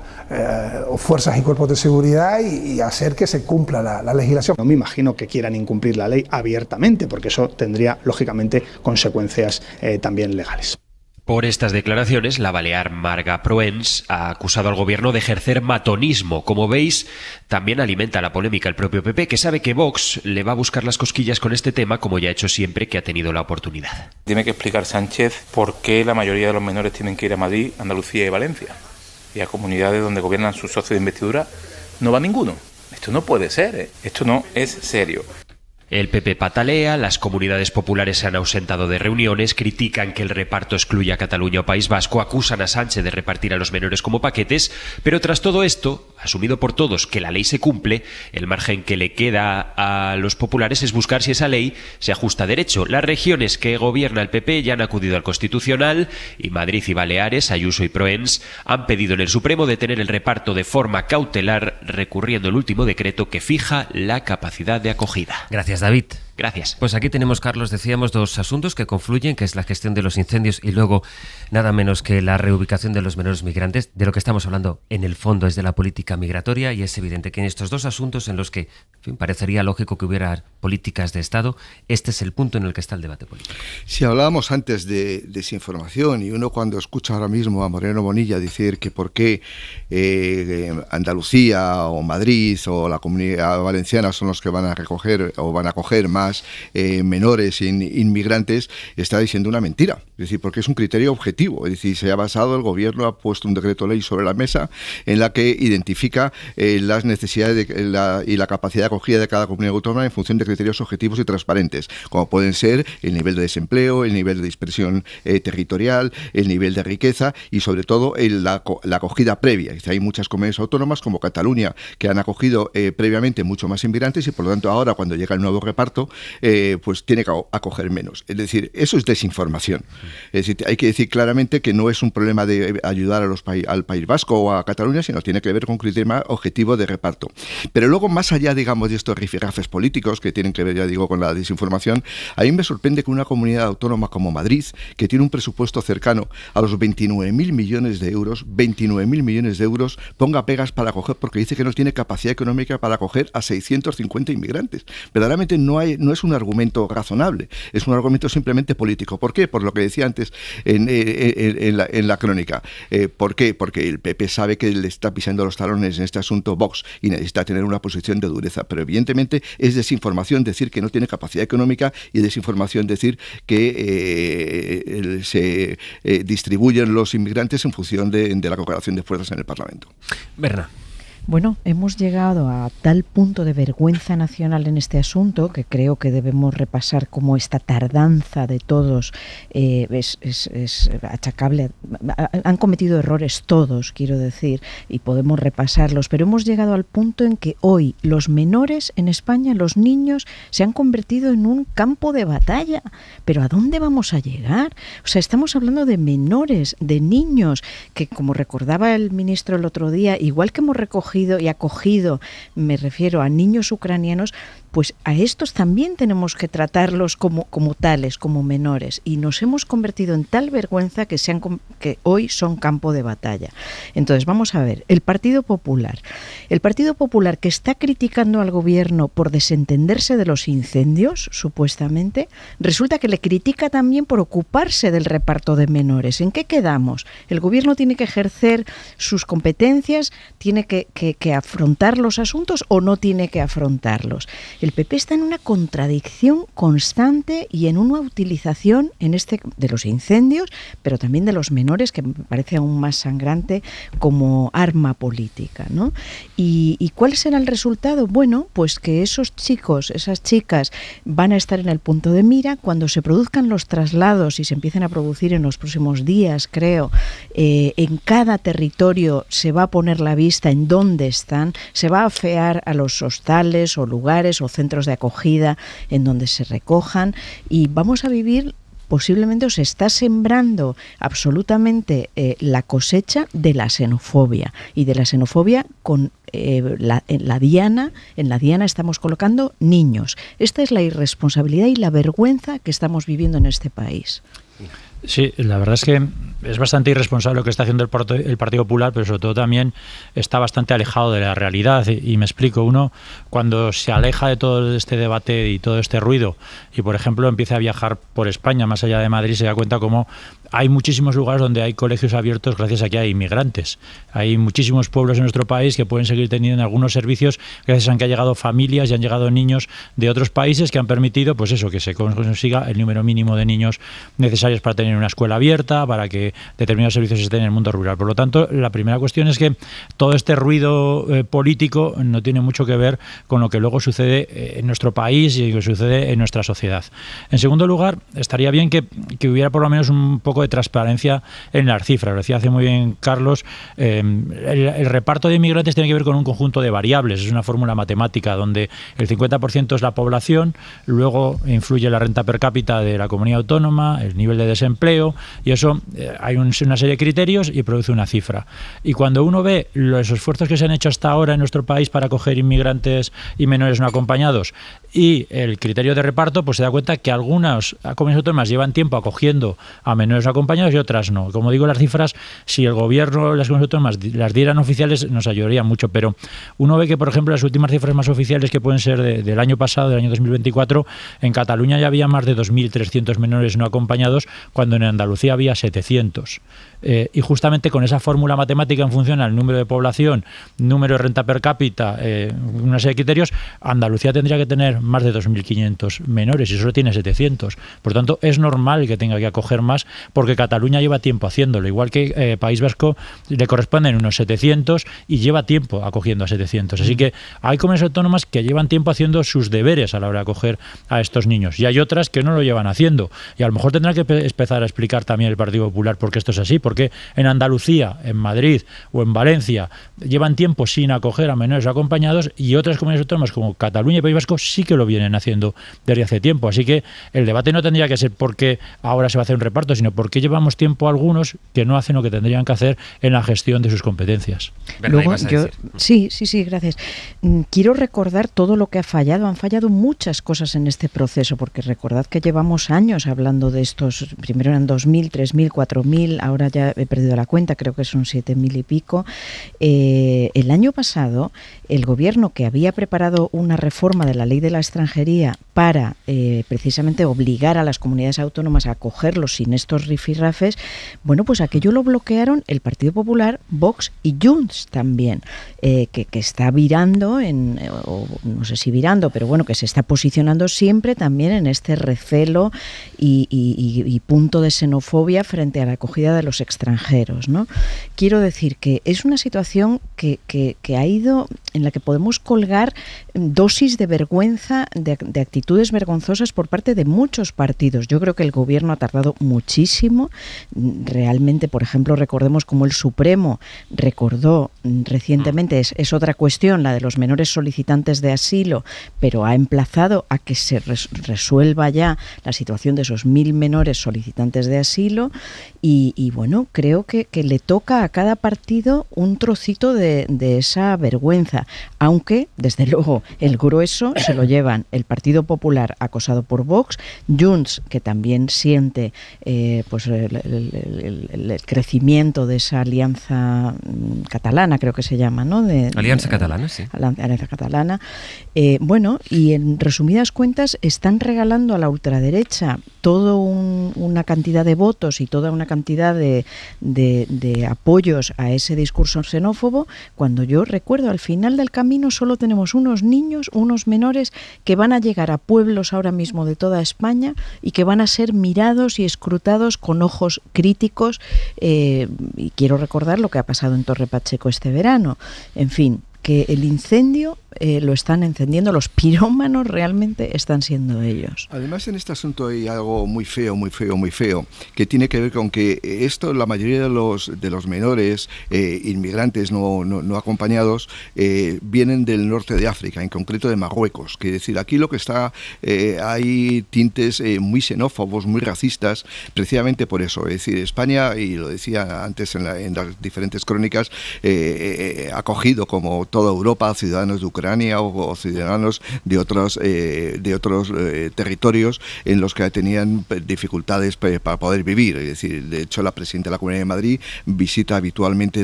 fuerzas y cuerpos de seguridad y hacer que se cumpla la legislación. No me imagino que quieran incumplir la ley abiertamente, porque eso tendría, lógicamente, consecuencias también legales. Por estas declaraciones, la balear Marga Proens ha acusado al gobierno de ejercer matonismo. Como veis, también alimenta la polémica el propio PP, que sabe que Vox le va a buscar las cosquillas con este tema, como ya ha hecho siempre que ha tenido la oportunidad. Tiene que explicar Sánchez por qué la mayoría de los menores tienen que ir a Madrid, Andalucía y Valencia. Y a comunidades donde gobiernan sus socios de investidura no va ninguno. Esto no puede ser, Esto no es serio. El PP patalea, las comunidades populares se han ausentado de reuniones, critican que el reparto excluya a Cataluña o País Vasco, acusan a Sánchez de repartir a los menores como paquetes, pero tras todo esto, asumido por todos que la ley se cumple, el margen que le queda a los populares es buscar si esa ley se ajusta a derecho. Las regiones que gobierna el PP ya han acudido al Constitucional y Madrid y Baleares, Ayuso y Proens, han pedido en el Supremo detener el reparto de forma cautelar, recurriendo al último decreto que fija la capacidad de acogida. Gracias, David. Gracias. Pues aquí tenemos, Carlos, decíamos, dos asuntos que confluyen, que es la gestión de los incendios y luego nada menos que la reubicación de los menores migrantes. De lo que estamos hablando en el fondo es de la política migratoria y es evidente que en estos dos asuntos en los que, en fin, parecería lógico que hubiera políticas de Estado, este es el punto en el que está el debate político. Si hablábamos antes de desinformación y uno cuando escucha ahora mismo a Moreno Bonilla decir que por qué Andalucía o Madrid o la Comunidad Valenciana son los que van a recoger o van a acoger más menores inmigrantes, está diciendo una mentira. Es decir, porque es un criterio objetivo. Es decir, se ha basado, el gobierno ha puesto un decreto ley sobre la mesa en la que identifica las necesidades y la capacidad de acogida de cada comunidad autónoma en función de criterios objetivos y transparentes, como pueden ser el nivel de desempleo, el nivel de dispersión territorial, el nivel de riqueza y sobre todo la acogida previa. Es decir, hay muchas comunidades autónomas como Cataluña que han acogido previamente mucho más inmigrantes y por lo tanto ahora cuando llega el nuevo reparto pues tiene que acoger menos. Es decir, eso es desinformación. Es decir, hay que decir claramente que no es un problema de ayudar al País Vasco o a Cataluña, sino tiene que ver con un criterio más objetivo de reparto. Pero luego, más allá, digamos, de estos rifirrafes políticos que tienen que ver, ya digo, con la desinformación, a mí me sorprende que una comunidad autónoma como Madrid, que tiene un presupuesto cercano a los 29.000 millones de euros, ponga pegas para acoger, porque dice que no tiene capacidad económica para acoger a 650 inmigrantes. Verdaderamente no es un argumento razonable, es un argumento simplemente político. ¿Por qué? Por lo que decía antes en la crónica. ¿Por qué? Porque el PP sabe que le está pisando los talones en este asunto Vox y necesita tener una posición de dureza, pero evidentemente es desinformación decir que no tiene capacidad económica y desinformación decir que se distribuyen los inmigrantes en función de la correlación de fuerzas en el Parlamento. Berna. Bueno, hemos llegado a tal punto de vergüenza nacional en este asunto que creo que debemos repasar cómo esta tardanza de todos es achacable. Han cometido errores todos, quiero decir, y podemos repasarlos, pero hemos llegado al punto en que hoy los menores en España, los niños, se han convertido en un campo de batalla. ¿Pero a dónde vamos a llegar? O sea, estamos hablando de menores, de niños, que como recordaba el ministro el otro día, igual que hemos recogido y acogido, me refiero a niños ucranianos, pues a estos también tenemos que tratarlos como tales, como menores, y nos hemos convertido en tal vergüenza que hoy son campo de batalla. Entonces, vamos a ver, el Partido Popular que está criticando al gobierno por desentenderse de los incendios, supuestamente, resulta que le critica también por ocuparse del reparto de menores. ¿En qué quedamos? El gobierno tiene que ejercer sus competencias, tiene que afrontar los asuntos o no tiene que afrontarlos. El PP está en una contradicción constante y en una utilización de los incendios, pero también de los menores, que me parece aún más sangrante, como arma política, ¿no? ¿Y cuál será el resultado? Bueno, pues que esos chicos, esas chicas van a estar en el punto de mira cuando se produzcan los traslados y se empiecen a producir en los próximos días, creo. En cada territorio se va a poner la vista en dónde están, se va a afear a los hostales o lugares o centros de acogida en donde se recojan, y vamos a vivir, posiblemente se está sembrando absolutamente la cosecha de la xenofobia, y de la xenofobia con en la diana estamos colocando niños. Esta es la irresponsabilidad y la vergüenza que estamos viviendo en este país. Sí, la verdad es que es bastante irresponsable lo que está haciendo el Partido Popular, pero sobre todo también está bastante alejado de la realidad. Y me explico, uno cuando se aleja de todo este debate y todo este ruido y, por ejemplo, empieza a viajar por España, más allá de Madrid, se da cuenta cómo hay muchísimos lugares donde hay colegios abiertos gracias a que hay inmigrantes. Hay muchísimos pueblos en nuestro país que pueden seguir teniendo algunos servicios gracias a que han llegado familias y han llegado niños de otros países que han permitido, pues eso, que se consiga el número mínimo de niños necesarios para tener una escuela abierta, para que determinados servicios estén en el mundo rural. Por lo tanto, la primera cuestión es que todo este ruido político no tiene mucho que ver con lo que luego sucede en nuestro país y lo que sucede en nuestra sociedad. En segundo lugar, estaría bien que hubiera por lo menos un poco de transparencia en las cifras. Lo decía hace muy bien Carlos, el reparto de inmigrantes tiene que ver con un conjunto de variables, es una fórmula matemática donde el 50% es la población, luego influye la renta per cápita de la comunidad autónoma, el nivel de desempleo, y eso hay una serie de criterios y produce una cifra. Y cuando uno ve los esfuerzos que se han hecho hasta ahora en nuestro país para acoger inmigrantes y menores no acompañados y el criterio de reparto, pues se da cuenta que algunas comunidades autónomas llevan tiempo acogiendo a menores no acompañados y otras no. Como digo, las cifras, si el gobierno, las comunidades autónomas las dieran oficiales, nos ayudaría mucho, pero uno ve que, por ejemplo, las últimas cifras más oficiales, que pueden ser del año pasado, del año 2024, en Cataluña ya había más de 2.300 menores no acompañados, cuando en Andalucía había 700. Y justamente con esa fórmula matemática en función al número de población, número de renta per cápita, una serie de criterios, Andalucía tendría que tener más de 2.500 menores y solo tiene 700. Por lo tanto, es normal que tenga que acoger más, porque Cataluña lleva tiempo haciéndolo, igual que País Vasco le corresponden unos 700 y lleva tiempo acogiendo a 700. Así que hay comunidades autónomas que llevan tiempo haciendo sus deberes a la hora de acoger a estos niños, y hay otras que no lo llevan haciendo, y a lo mejor tendrá que empezar a explicar también el Partido Popular por qué esto es así, porque en Andalucía, en Madrid o en Valencia llevan tiempo sin acoger a menores acompañados, y otras comunidades autónomas como Cataluña y País Vasco sí que lo vienen haciendo desde hace tiempo. Así que el debate no tendría que ser por qué ahora se va a hacer un reparto, sino por qué llevamos tiempo algunos que no hacen lo que tendrían que hacer en la gestión de sus competencias. Luego, sí, gracias. Quiero recordar todo lo que ha fallado. Han fallado muchas cosas en este proceso, porque recordad que llevamos años hablando de estos. Primero eran 2.000, 3.000, 4.000, ahora ya he perdido la cuenta, creo que son 7.000 y pico. El año pasado, el gobierno, que había preparado una reforma de la ley de la extranjería para precisamente obligar a las comunidades autónomas a acogerlos sin estos rifirrafes, bueno, pues aquello lo bloquearon el Partido Popular, Vox y Junts también, que está virando, o no sé si virando, pero bueno, que se está posicionando siempre también en este recelo y punto de xenofobia frente a la acogida de los extranjeros, ¿no? Quiero decir que es una situación que ha ido, en la que podemos colgar dosis de vergüenza, de actitudes vergonzosas por parte de muchos partidos. Yo creo que el gobierno ha tardado muchísimo. Realmente, por ejemplo, recordemos cómo el Supremo recordó recientemente, es otra cuestión, la de los menores solicitantes de asilo, pero ha emplazado a que se resuelva ya la situación de esos 1.000 menores solicitantes de asilo, y bueno, creo que le toca a cada partido un trocito de esa vergüenza, aunque, desde luego, el grueso se lo llevan el Partido Popular acosado por Vox, Junts, que también siente pues el crecimiento de esa alianza catalana, creo que se llama, ¿no? Alianza Catalana, sí. Alianza Catalana. Bueno, y en resumidas cuentas están regalando a la ultraderecha toda una cantidad de votos y toda una cantidad de apoyos a ese discurso xenófobo, cuando yo recuerdo al final del camino solo tenemos unos niños, unos menores que van a llegar a pueblos ahora mismo de toda España y que van a ser mirados y escrutados con ojos críticos, y quiero recordar lo que ha pasado en Torre Pacheco este verano. En fin, que el incendio lo están encendiendo, los pirómanos realmente están siendo ellos. Además, en este asunto hay algo muy feo, que tiene que ver con que esto, la mayoría de los menores inmigrantes no acompañados vienen del norte de África, en concreto de Marruecos. Que decir, aquí lo que está, hay tintes muy xenófobos, muy racistas, precisamente por eso. Es decir, España, y lo decía antes en las diferentes crónicas, ha acogido, como toda Europa, ciudadanos de Ucrania o ciudadanos de otros territorios en los que tenían dificultades para poder vivir. Es decir, de hecho, la presidenta de la Comunidad de Madrid visita habitualmente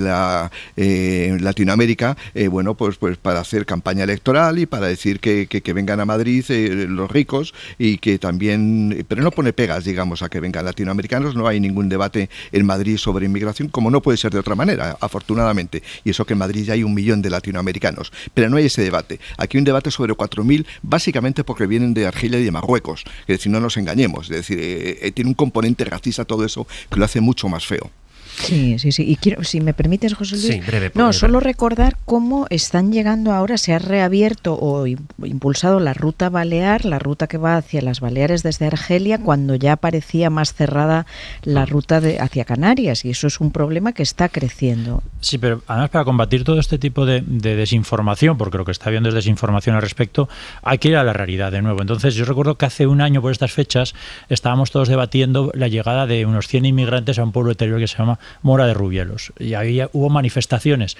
Latinoamérica, bueno, pues para hacer campaña electoral y para decir que vengan a Madrid los ricos, y que también, pero no pone pegas, digamos, a que vengan latinoamericanos. No hay ningún debate en Madrid sobre inmigración, como no puede ser de otra manera, afortunadamente, y eso que en Madrid ya hay 1 millón de latinoamericanos, pero no hay ese debate. Aquí hay un debate sobre 4.000, básicamente porque vienen de Argelia y de Marruecos. Es decir, no nos engañemos. Es decir, tiene un componente racista todo eso que lo hace mucho más feo. Sí. Y quiero, si me permites, José Luis, sí, breve, solo recordar cómo están llegando ahora, se ha reabierto o impulsado la ruta balear, la ruta que va hacia las Baleares desde Argelia, cuando ya parecía más cerrada la ruta hacia Canarias, y eso es un problema que está creciendo. Sí, pero además, para combatir todo este tipo de desinformación, porque lo que está habiendo es desinformación al respecto, hay que ir a la realidad de nuevo. Entonces, yo recuerdo que hace un año, por estas fechas, estábamos todos debatiendo la llegada de unos 100 inmigrantes a un pueblo interior que se llama Mora de Rubielos, y ahí hubo manifestaciones,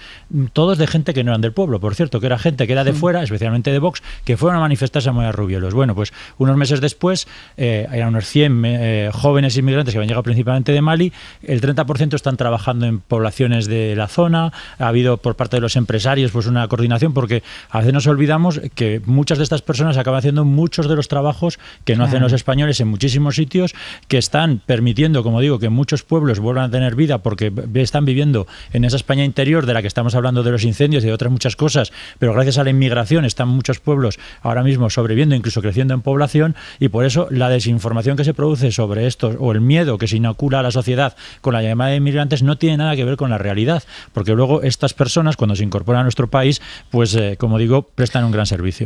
todos de gente que no eran del pueblo, por cierto, que era gente que era de fuera, especialmente de Vox, que fueron a manifestarse a Mora de Rubielos. Bueno, pues unos meses después, eran unos 100 jóvenes inmigrantes que habían llegado principalmente de Mali, el 30% están trabajando en poblaciones de la zona. Ha habido por parte de los empresarios pues una coordinación, porque a veces nos olvidamos que muchas de estas personas acaban haciendo muchos de los trabajos que no hacen los españoles en muchísimos sitios, que están permitiendo, como digo, que muchos pueblos vuelvan a tener vida, porque están viviendo en esa España interior de la que estamos hablando, de los incendios y de otras muchas cosas, pero gracias a la inmigración están muchos pueblos ahora mismo sobreviviendo, incluso creciendo en población, y por eso la desinformación que se produce sobre esto, o el miedo que se inocula a la sociedad con la llamada de inmigrantes, no tiene nada que ver con la realidad, porque luego estas personas, cuando se incorporan a nuestro país, pues como digo, prestan un gran servicio.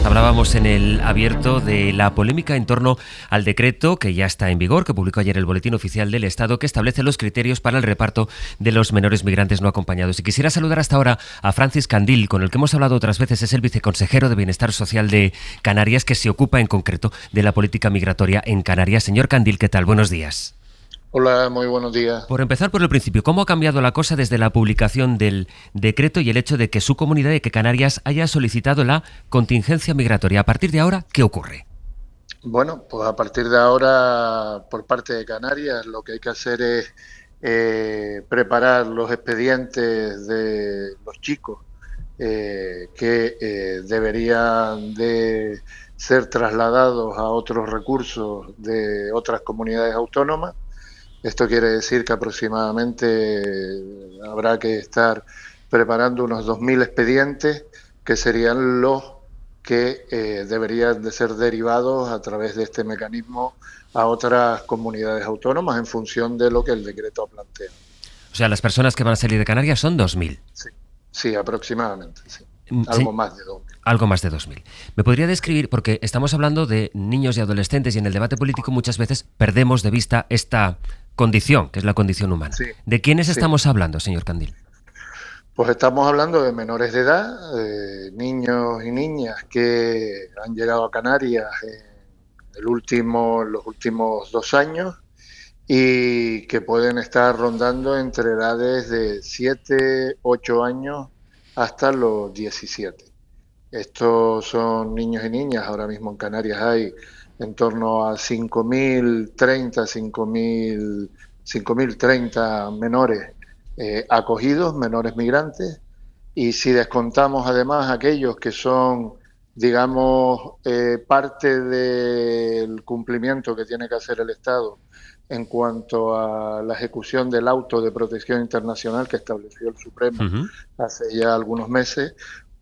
Hablábamos en el abierto de la polémica en torno al decreto que ya está en vigor, que publicó ayer el Boletín Oficial del Estado, que establece los criterios para el reparto de los menores migrantes no acompañados. Y quisiera saludar hasta ahora a Francis Candil, con el que hemos hablado otras veces. Es el viceconsejero de Bienestar Social de Canarias, que se ocupa en concreto de la política migratoria en Canarias. Señor Candil, ¿qué tal? Buenos días. Hola, muy buenos días. Por empezar por el principio, ¿cómo ha cambiado la cosa desde la publicación del decreto y el hecho de que su comunidad, de que Canarias, haya solicitado la contingencia migratoria? A partir de ahora, ¿qué ocurre? Bueno, pues a partir de ahora, por parte de Canarias, lo que hay que hacer es preparar los expedientes de los chicos que deberían de ser trasladados a otros recursos de otras comunidades autónomas. Esto quiere decir que aproximadamente habrá que estar preparando unos 2.000 expedientes, que serían los que deberían de ser derivados a través de este mecanismo a otras comunidades autónomas en función de lo que el decreto plantea. O sea, las personas que van a salir de Canarias son 2.000. Sí, aproximadamente, sí. Algo más de 2.000. Algo más de 2.000. ¿Me podría describir, porque estamos hablando de niños y adolescentes y en el debate político muchas veces perdemos de vista esta condición, que es la condición humana? Sí. ¿De quiénes estamos hablando, señor Candil? Pues estamos hablando de menores de edad, niños y niñas que han llegado a Canarias en los últimos 2 años y que pueden estar rondando entre edades de 7, 8 años hasta los 17. Estos son niños y niñas. Ahora mismo en Canarias hay en torno a 5.030 menores acogidos, menores migrantes, y si descontamos además aquellos que son, digamos, parte del cumplimiento que tiene que hacer el Estado en cuanto a la ejecución del auto de protección internacional que estableció el Supremo hace ya algunos meses,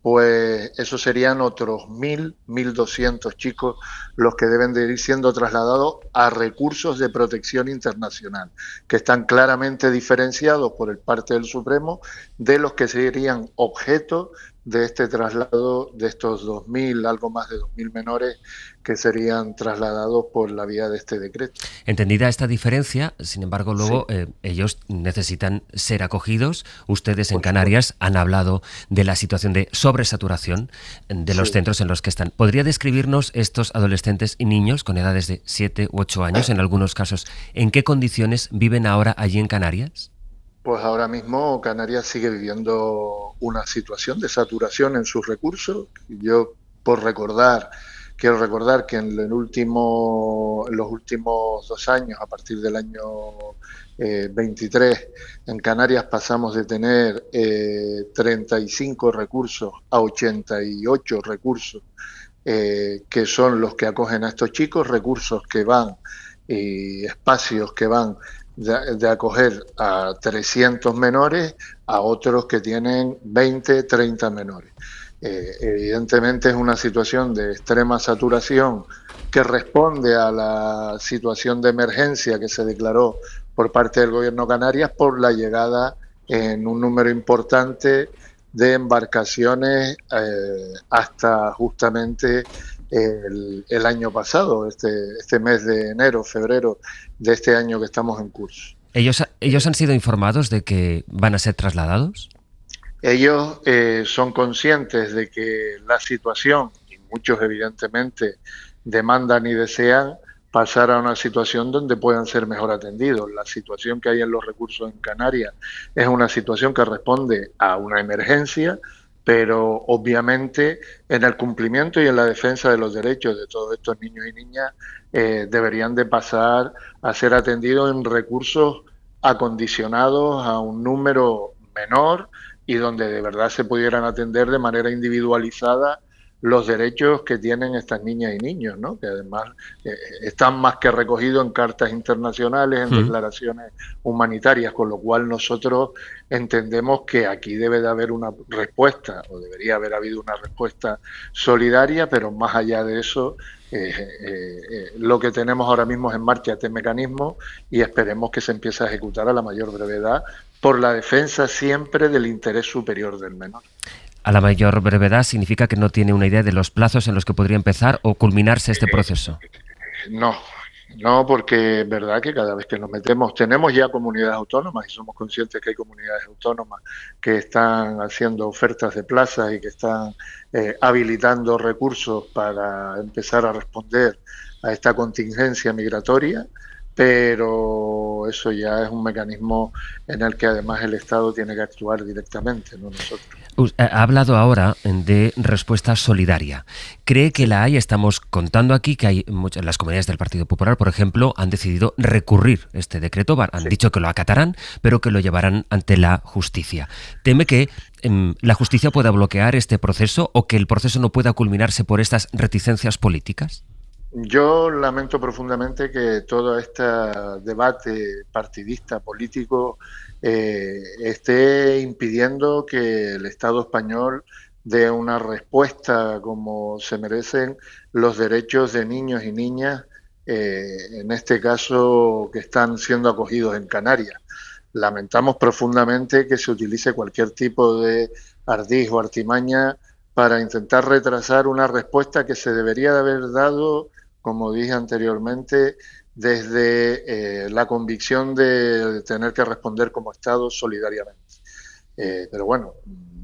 pues eso serían otros 1.200 chicos los que deben de ir siendo trasladados a recursos de protección internacional, que están claramente diferenciados por el parte del Supremo de los que serían objeto de este traslado de estos 2.000, algo más de 2.000 menores que serían trasladados por la vía de este decreto. Entendida esta diferencia, sin embargo, luego ellos necesitan ser acogidos. Ustedes en Canarias han hablado de la situación de sobresaturación de los centros en los que están. ¿Podría describirnos estos adolescentes y niños con edades de 7 u 8 años, en algunos casos, en qué condiciones viven ahora allí en Canarias? Pues ahora mismo Canarias sigue viviendo una situación de saturación en sus recursos. Yo, quiero recordar que en los últimos 2 años, a partir del año 23, en Canarias pasamos de tener 35 recursos a 88 recursos que son los que acogen a estos chicos, recursos que van y espacios que van de acoger a 300 menores a otros que tienen 20, 30 menores. Evidentemente es una situación de extrema saturación que responde a la situación de emergencia que se declaró por parte del Gobierno de Canarias por la llegada en un número importante de embarcaciones hasta justamente el año pasado, este mes de enero, febrero de este año que estamos en curso. ¿Ellos han sido informados de que van a ser trasladados? Ellos son conscientes de que la situación, y muchos evidentemente demandan y desean pasar a una situación donde puedan ser mejor atendidos. La situación que hay en los recursos en Canarias es una situación que responde a una emergencia, pero obviamente en el cumplimiento y en la defensa de los derechos de todos estos niños y niñas deberían de pasar a ser atendidos en recursos acondicionados a un número menor y donde de verdad se pudieran atender de manera individualizada los derechos que tienen estas niñas y niños, ¿no? Que además están más que recogidos en cartas internacionales, en declaraciones humanitarias, con lo cual nosotros entendemos que aquí debe de haber una respuesta, o debería haber habido una respuesta solidaria, pero más allá de eso, lo que tenemos ahora mismo es en marcha este mecanismo y esperemos que se empiece a ejecutar a la mayor brevedad por la defensa siempre del interés superior del menor. A la mayor brevedad significa que no tiene una idea de los plazos en los que podría empezar o culminarse este proceso. No, porque es verdad que cada vez que nos metemos, tenemos ya comunidades autónomas y somos conscientes que hay comunidades autónomas que están haciendo ofertas de plazas y que están habilitando recursos para empezar a responder a esta contingencia migratoria, pero eso ya es un mecanismo en el que además el Estado tiene que actuar directamente, no nosotros. Ha hablado ahora de respuesta solidaria. ¿Cree que la hay? Estamos contando aquí que hay las comunidades del Partido Popular, por ejemplo, han decidido recurrir este decreto, han dicho que lo acatarán, pero que lo llevarán ante la justicia. ¿Teme que la justicia pueda bloquear este proceso o que el proceso no pueda culminarse por estas reticencias políticas? Yo lamento profundamente que todo este debate partidista, político, esté impidiendo que el Estado español dé una respuesta como se merecen los derechos de niños y niñas, en este caso que están siendo acogidos en Canarias. Lamentamos profundamente que se utilice cualquier tipo de ardid o artimaña para intentar retrasar una respuesta que se debería de haber dado, como dije anteriormente, desde la convicción de tener que responder como Estado solidariamente. Pero bueno,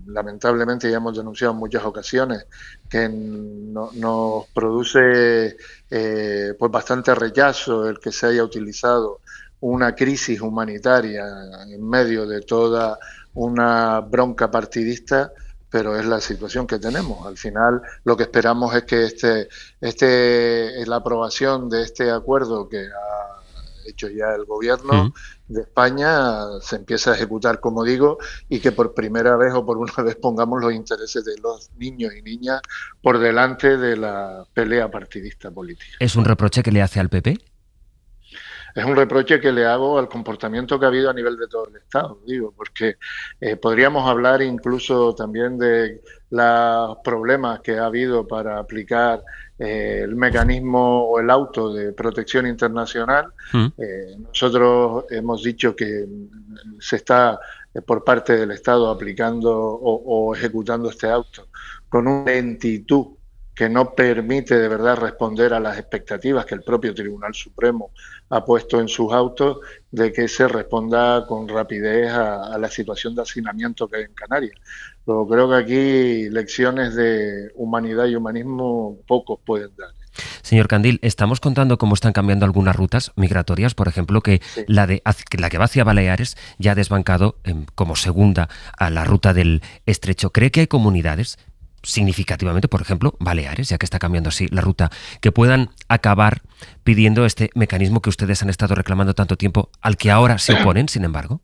lamentablemente ya hemos denunciado en muchas ocasiones que nos produce pues bastante rechazo el que se haya utilizado una crisis humanitaria en medio de toda una bronca partidista, pero es la situación que tenemos. Al final, lo que esperamos es que la aprobación de este acuerdo que ha hecho ya el gobierno de España se empiece a ejecutar, como digo, y que por primera vez o por una vez pongamos los intereses de los niños y niñas por delante de la pelea partidista política. ¿Es un reproche que le hace al PP? Es un reproche que le hago al comportamiento que ha habido a nivel de todo el Estado, digo, porque podríamos hablar incluso también de los problemas que ha habido para aplicar el mecanismo o el auto de protección internacional. Nosotros hemos dicho que se está por parte del Estado aplicando o ejecutando este auto con una lentitud que no permite de verdad responder a las expectativas que el propio Tribunal Supremo ha puesto en sus autos de que se responda con rapidez a la situación de hacinamiento que hay en Canarias. Pero creo que aquí lecciones de humanidad y humanismo pocos pueden dar. Señor Candil, estamos contando cómo están cambiando algunas rutas migratorias, por ejemplo, que la que va hacia Baleares ya ha desbancado como segunda a la ruta del Estrecho. ¿Cree que hay comunidades significativamente, por ejemplo, Baleares, ya que está cambiando así la ruta, que puedan acabar pidiendo este mecanismo que ustedes han estado reclamando tanto tiempo, al que ahora se oponen, sin embargo?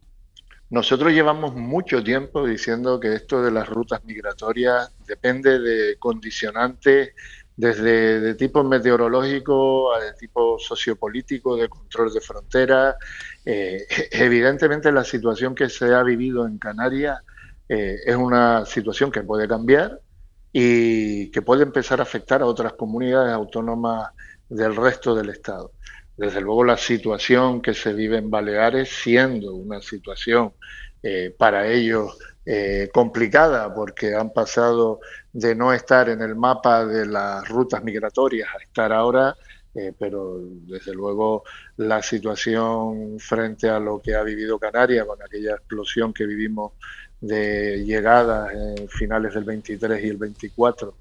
Nosotros llevamos mucho tiempo diciendo que esto de las rutas migratorias depende de condicionantes desde de tipo meteorológico a de tipo sociopolítico, de control de fronteras. Evidentemente la situación que se ha vivido en Canarias es una situación que puede cambiar y que puede empezar a afectar a otras comunidades autónomas del resto del Estado. Desde luego la situación que se vive en Baleares, siendo una situación para ellos complicada, porque han pasado de no estar en el mapa de las rutas migratorias a estar ahora, pero desde luego la situación frente a lo que ha vivido Canarias, con aquella explosión que vivimos de llegadas en finales del 23 y el 24,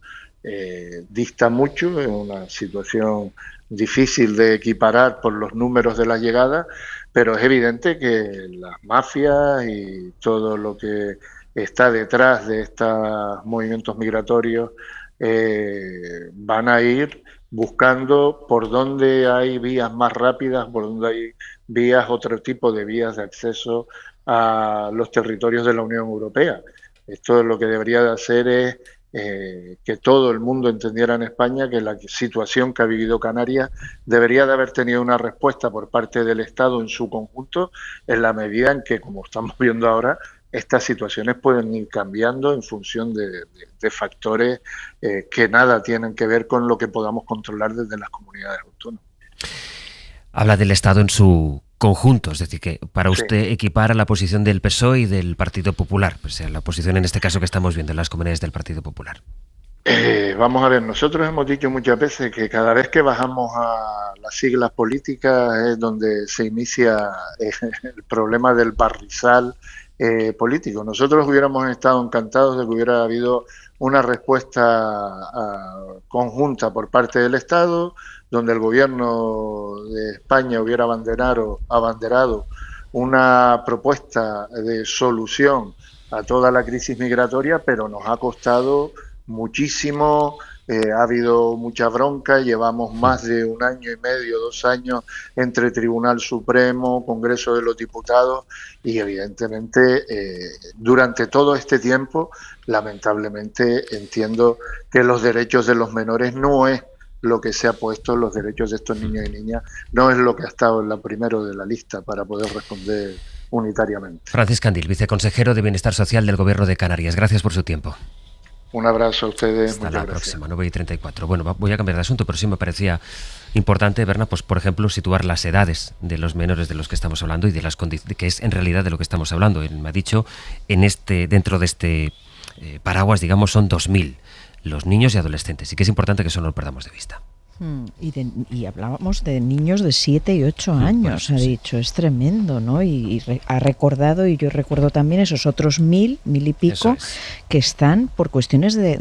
dista mucho, es una situación difícil de equiparar por los números de las llegadas, pero es evidente que las mafias y todo lo que está detrás de estos movimientos migratorios van a ir buscando por dónde hay vías más rápidas, por dónde hay vías, otro tipo de vías de acceso a los territorios de la Unión Europea. Esto lo que debería de hacer es que todo el mundo entendiera en España que la situación que ha vivido Canarias debería de haber tenido una respuesta por parte del Estado en su conjunto, en la medida en que, como estamos viendo ahora, estas situaciones pueden ir cambiando en función de factores que nada tienen que ver con lo que podamos controlar desde las comunidades autónomas. Habla del Estado en su conjunto, es decir, que para usted equipara la posición del PSOE y del Partido Popular, pues la posición en este caso que estamos viendo en las comunidades del Partido Popular. Vamos a ver, nosotros hemos dicho muchas veces que cada vez que bajamos a las siglas políticas es donde se inicia el problema del barrizal político. Nosotros hubiéramos estado encantados de que hubiera habido una respuesta conjunta por parte del Estado, donde el gobierno de España hubiera abanderado una propuesta de solución a toda la crisis migratoria, pero nos ha costado muchísimo, ha habido mucha bronca, llevamos más de 1 año y medio, 2 años entre Tribunal Supremo, Congreso de los Diputados y evidentemente durante todo este tiempo, lamentablemente entiendo que los derechos de los menores no es lo que se ha puesto, los derechos de estos niños y niñas no es lo que ha estado en la primero de la lista para poder responder unitariamente. Francis Candil, viceconsejero de Bienestar Social del Gobierno de Canarias. Gracias por su tiempo. Un abrazo a ustedes. Hasta la próxima, 9:34. Bueno, voy a cambiar de asunto, pero sí me parecía importante, Berna, pues por ejemplo, situar las edades de los menores de los que estamos hablando y de las que es en realidad de lo que estamos hablando. Él me ha dicho, dentro de este paraguas, digamos, son 2.000 los niños y adolescentes, y que es importante que eso no lo perdamos de vista. Y hablábamos de niños de 7 y 8 años, ha dicho, es tremendo, ¿no? Y ha recordado, y yo recuerdo también esos otros 1.000 y pico que están por cuestiones de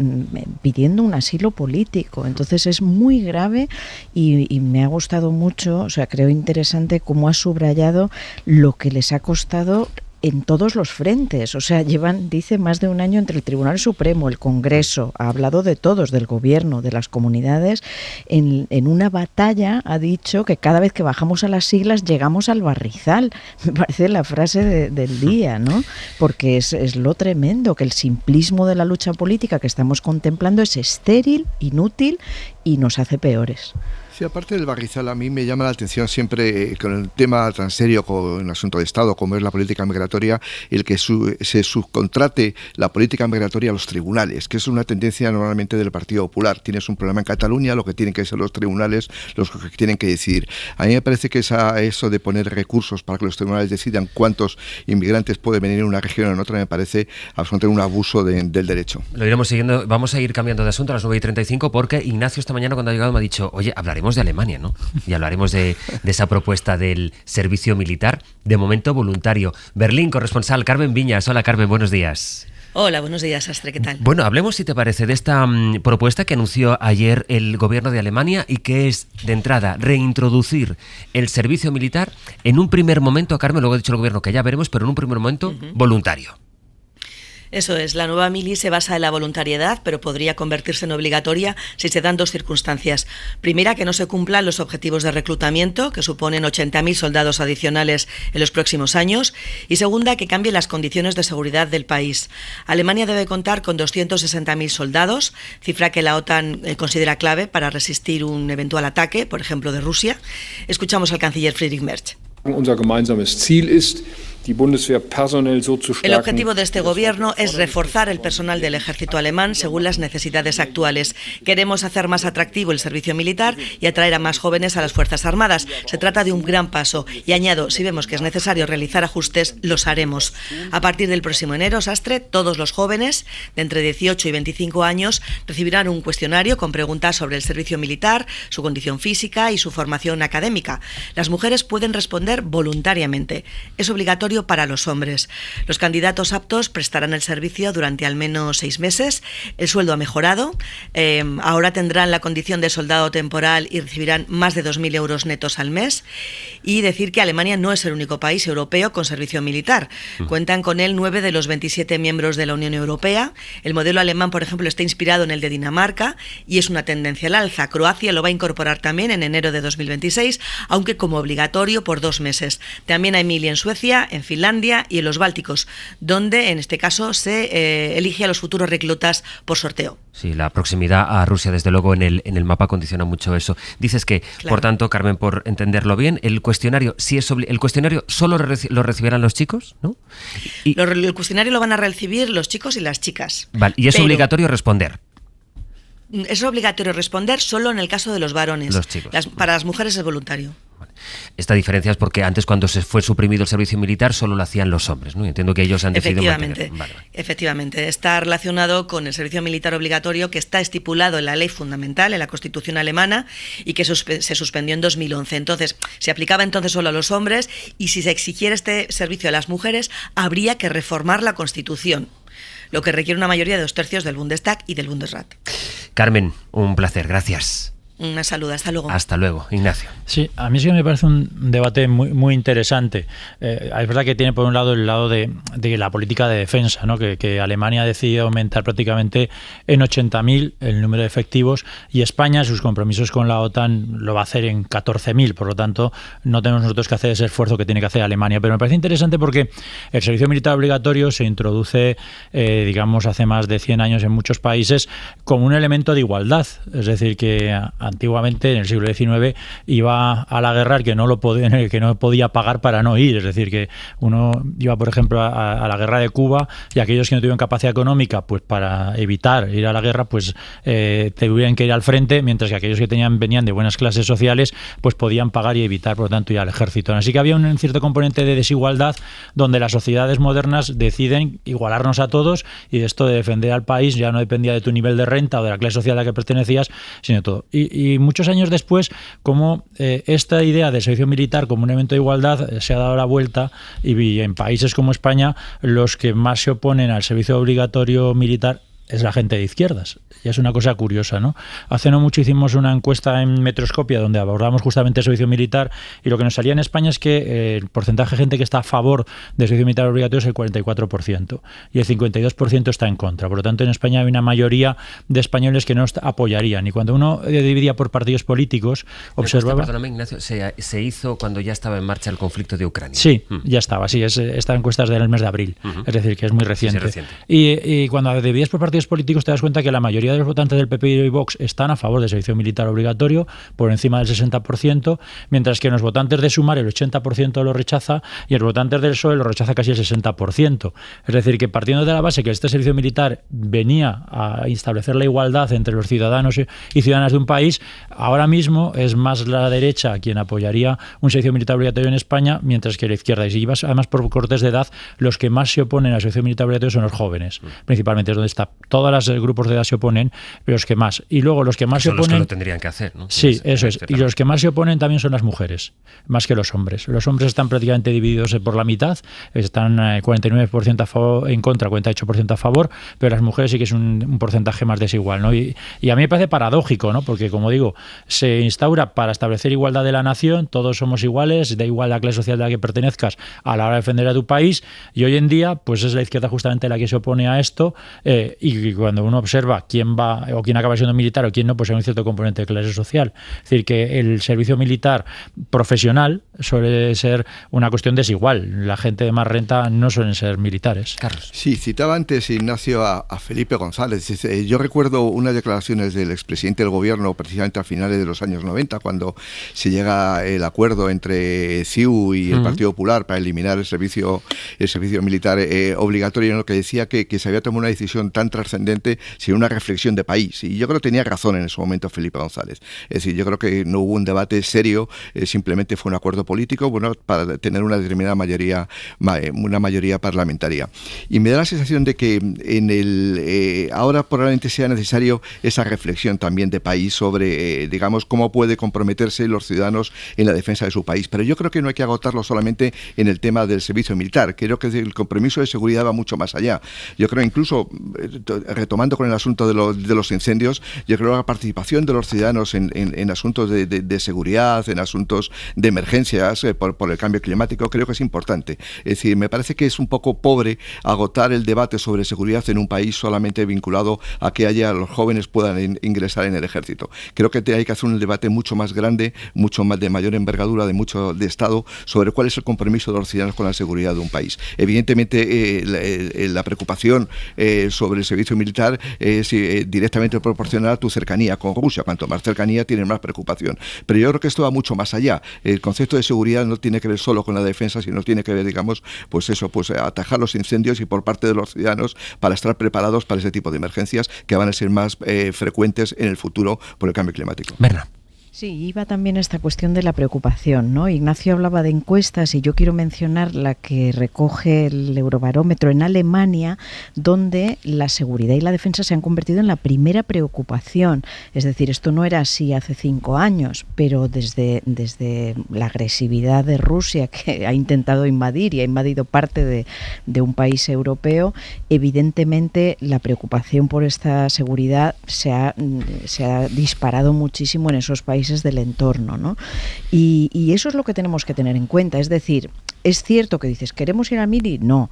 pidiendo un asilo político. Entonces es muy grave y me ha gustado mucho, o sea, creo interesante cómo ha subrayado lo que les ha costado en todos los frentes, o sea, llevan, dice, más de un año entre el Tribunal Supremo, el Congreso, ha hablado de todos, del gobierno, de las comunidades, en una batalla ha dicho que cada vez que bajamos a las siglas llegamos al barrizal, me parece la frase del día, ¿no? Porque es lo tremendo, que el simplismo de la lucha política que estamos contemplando es estéril, inútil y nos hace peores. Sí, aparte del barrizal, a mí me llama la atención siempre con el tema tan serio, con el asunto de Estado, como es la política migratoria, el que se subcontrate la política migratoria a los tribunales, que es una tendencia normalmente del Partido Popular. Tienes un problema en Cataluña, lo que tienen que ser los tribunales los que tienen que decidir. A mí me parece que eso de poner recursos para que los tribunales decidan cuántos inmigrantes pueden venir en una región o en otra, me parece absolutamente un abuso del derecho. Lo iremos siguiendo. Vamos a ir cambiando de asunto a las 9:35 porque Ignacio esta mañana cuando ha llegado me ha dicho, oye, hablaremos de Alemania, ¿no? Y hablaremos de esa propuesta del servicio militar, de momento voluntario. Berlín, corresponsal Carmen Viñas. Hola, Carmen, buenos días. Hola, buenos días, Astre, ¿qué tal? Bueno, hablemos, si te parece, de esta propuesta que anunció ayer el gobierno de Alemania y que es, de entrada, reintroducir el servicio militar en un primer momento, Carmen, luego ha dicho el gobierno que ya veremos, pero en un primer momento voluntario. Eso es, la nueva mili se basa en la voluntariedad, pero podría convertirse en obligatoria si se dan dos circunstancias. Primera, que no se cumplan los objetivos de reclutamiento, que suponen 80.000 soldados adicionales en los próximos años. Y segunda, que cambien las condiciones de seguridad del país. Alemania debe contar con 260.000 soldados, cifra que la OTAN considera clave para resistir un eventual ataque, por ejemplo, de Rusia. Escuchamos al canciller Friedrich Merz. Unser gemeinsames Ziel ist, die Bundeswehr personell so zu stärken. El objetivo de este gobierno es reforzar el personal del ejército alemán según las necesidades actuales. Queremos hacer más atractivo el servicio militar y atraer a más jóvenes a las Fuerzas Armadas. Se trata de un gran paso y añado, si vemos que es necesario realizar ajustes, los haremos. A partir del próximo enero, Sastre, todos los jóvenes de entre 18 y 25 años recibirán un cuestionario con preguntas sobre el servicio militar, su condición física y su formación académica. Las mujeres pueden responder voluntariamente. Es obligatorio para los hombres. Los candidatos aptos prestarán el servicio durante al menos 6 meses. El sueldo ha mejorado. Ahora tendrán la condición de soldado temporal y recibirán más de 2.000 euros netos al mes. Y decir que Alemania no es el único país europeo con servicio militar. Cuentan con él 9 de los 27 miembros de la Unión Europea. El modelo alemán, por ejemplo, está inspirado en el de Dinamarca y es una tendencia al alza. Croacia lo va a incorporar también en enero de 2026, aunque como obligatorio por 2 meses. También hay mili en Suecia, en Finlandia y en los Bálticos, donde en este caso se elige a los futuros reclutas por sorteo. Sí, la proximidad a Rusia, desde luego, en el mapa condiciona mucho eso. Dices que, claro. Por tanto, Carmen, por entenderlo bien, el cuestionario, si es el cuestionario solo lo recibirán los chicos, ¿no? El cuestionario lo van a recibir los chicos y las chicas. Vale, y es obligatorio responder. Es obligatorio responder solo en el caso de los varones. Los chicos. Para las mujeres es voluntario. Esta diferencia es porque antes, cuando se fue suprimido el servicio militar, solo lo hacían los hombres, ¿no? Entiendo que ellos han decidido mantener. Efectivamente, está relacionado con el servicio militar obligatorio que está estipulado en la ley fundamental, en la Constitución alemana, y que se suspendió en 2011. Entonces, se aplicaba entonces solo a los hombres, y si se exigiera este servicio a las mujeres, habría que reformar la Constitución, lo que requiere una mayoría de 2/3 del Bundestag y del Bundesrat. Carmen, un placer, gracias. Una saluda, hasta luego. Hasta luego, Ignacio. Sí, a mí sí que me parece un debate muy, muy interesante. Es verdad que tiene por un lado el lado de la política de defensa, ¿no? Que Alemania ha decidido aumentar prácticamente en 80.000 el número de efectivos y España, sus compromisos con la OTAN, lo va a hacer en 14.000. Por lo tanto, no tenemos nosotros que hacer ese esfuerzo que tiene que hacer Alemania. Pero me parece interesante porque el servicio militar obligatorio se introduce, digamos, hace más de 100 años en muchos países como un elemento de igualdad. Es decir, que antiguamente, en el siglo XIX, iba a la guerra el que no podía pagar para no ir. Es decir, que uno iba, por ejemplo, a la guerra de Cuba y aquellos que no tuvieron capacidad económica, pues para evitar ir a la guerra, pues tuvieran que ir al frente, mientras que aquellos que venían de buenas clases sociales, pues podían pagar y evitar, por lo tanto, ir al ejército. Así que había un cierto componente de desigualdad donde las sociedades modernas deciden igualarnos a todos, y esto de defender al país ya no dependía de tu nivel de renta o de la clase social a la que pertenecías, sino todo. Y Y muchos años después, como esta idea del servicio militar como un elemento de igualdad se ha dado la vuelta, y en países como España los que más se oponen al servicio obligatorio militar es la gente de izquierdas. Y es una cosa curiosa, ¿no? Hace no mucho hicimos una encuesta en Metroscopia donde abordamos justamente el servicio militar, y lo que nos salía en España es que el porcentaje de gente que está a favor del servicio militar obligatorio es el 44% y el 52% está en contra. Por lo tanto, en España hay una mayoría de españoles que no apoyarían. Y cuando uno dividía por partidos políticos, observaba... Perdóname, Ignacio, se hizo cuando ya estaba en marcha el conflicto de Ucrania. Sí, ya estaba. Sí, esta encuesta es del mes de abril. Es decir, que es muy reciente. Sí, reciente. Y cuando dividías por partidos políticos te das cuenta que la mayoría de los votantes del PP y Vox están a favor del servicio militar obligatorio, por encima del 60%, mientras que en los votantes de Sumar el 80% lo rechaza y en los votantes del PSOE lo rechaza casi el 60%. Es decir, que partiendo de la base que este servicio militar venía a establecer la igualdad entre los ciudadanos y ciudadanas de un país, ahora mismo es más la derecha quien apoyaría un servicio militar obligatorio en España, mientras que la izquierda. Y si llevas además por cortes de edad, los que más se oponen al servicio militar obligatorio son los jóvenes, principalmente, es donde está. Todos los grupos de edad se oponen, pero los que más. Y luego los que más se oponen... Son los que lo tendrían que hacer, ¿no? Sí, eso es. Y los que más se oponen también son las mujeres, más que los hombres. Los hombres están prácticamente divididos por la mitad, están 49% a favor, en contra, 48% a favor, pero las mujeres sí que es un porcentaje más desigual, ¿no? Y a mí me parece paradójico, ¿no? Porque, como digo, se instaura para establecer igualdad de la nación, todos somos iguales, da igual la clase social a la que pertenezcas a la hora de defender a tu país, y hoy en día pues es la izquierda justamente la que se opone a esto, y cuando uno observa quién va o quién acaba siendo militar o quién no, pues hay un cierto componente de clase social. Es decir, que el servicio militar profesional suele ser una cuestión desigual. La gente de más renta no suelen ser militares. Carlos. Sí, citaba antes, Ignacio, a Felipe González. Yo recuerdo unas declaraciones del expresidente del gobierno precisamente a finales de los años 90, cuando se llega el acuerdo entre CiU y el Partido Popular para eliminar el servicio militar obligatorio, en lo que decía que se había tomado una decisión tan trascendente sin una reflexión de país. Y yo creo que tenía razón en ese momento Felipe González. Es decir, yo creo que no hubo un debate serio, simplemente fue un acuerdo político, bueno, para tener una determinada mayoría parlamentaria. Y me da la sensación de que ahora probablemente sea necesario esa reflexión también de país sobre, digamos, cómo puede comprometerse los ciudadanos en la defensa de su país. Pero yo creo que no hay que agotarlo solamente en el tema del servicio militar. Creo que el compromiso de seguridad va mucho más allá. Yo creo incluso, retomando con el asunto de los incendios, yo creo que la participación de los ciudadanos en asuntos de seguridad, en asuntos de emergencias por el cambio climático, creo que es importante. Es decir, me parece que es un poco pobre agotar el debate sobre seguridad en un país solamente vinculado a que los jóvenes puedan ingresar en el ejército. Creo que hay que hacer un debate mucho más grande, mucho más de mayor envergadura, de Estado, sobre cuál es el compromiso de los ciudadanos con la seguridad de un país. Evidentemente, la preocupación sobre el servicio militar es directamente proporcional a tu cercanía con Rusia. Cuanto más cercanía, tienes más preocupación. Pero yo creo que esto va mucho más allá. El concepto de seguridad no tiene que ver solo con la defensa, sino tiene que ver, digamos, atajar los incendios y por parte de los ciudadanos para estar preparados para ese tipo de emergencias que van a ser más frecuentes en el futuro por el cambio climático. Berna. Sí, iba también esta cuestión de la preocupación, ¿no? Ignacio hablaba de encuestas y yo quiero mencionar la que recoge el Eurobarómetro en Alemania, donde la seguridad y la defensa se han convertido en la primera preocupación. Es decir, esto no era así hace 5 años, pero desde la agresividad de Rusia, que ha intentado invadir y ha invadido parte de un país europeo, evidentemente la preocupación por esta seguridad se ha disparado muchísimo en esos países del entorno, ¿no? Y eso es lo que tenemos que tener en cuenta. Es decir, es cierto que dices, ¿queremos ir a Mili? No.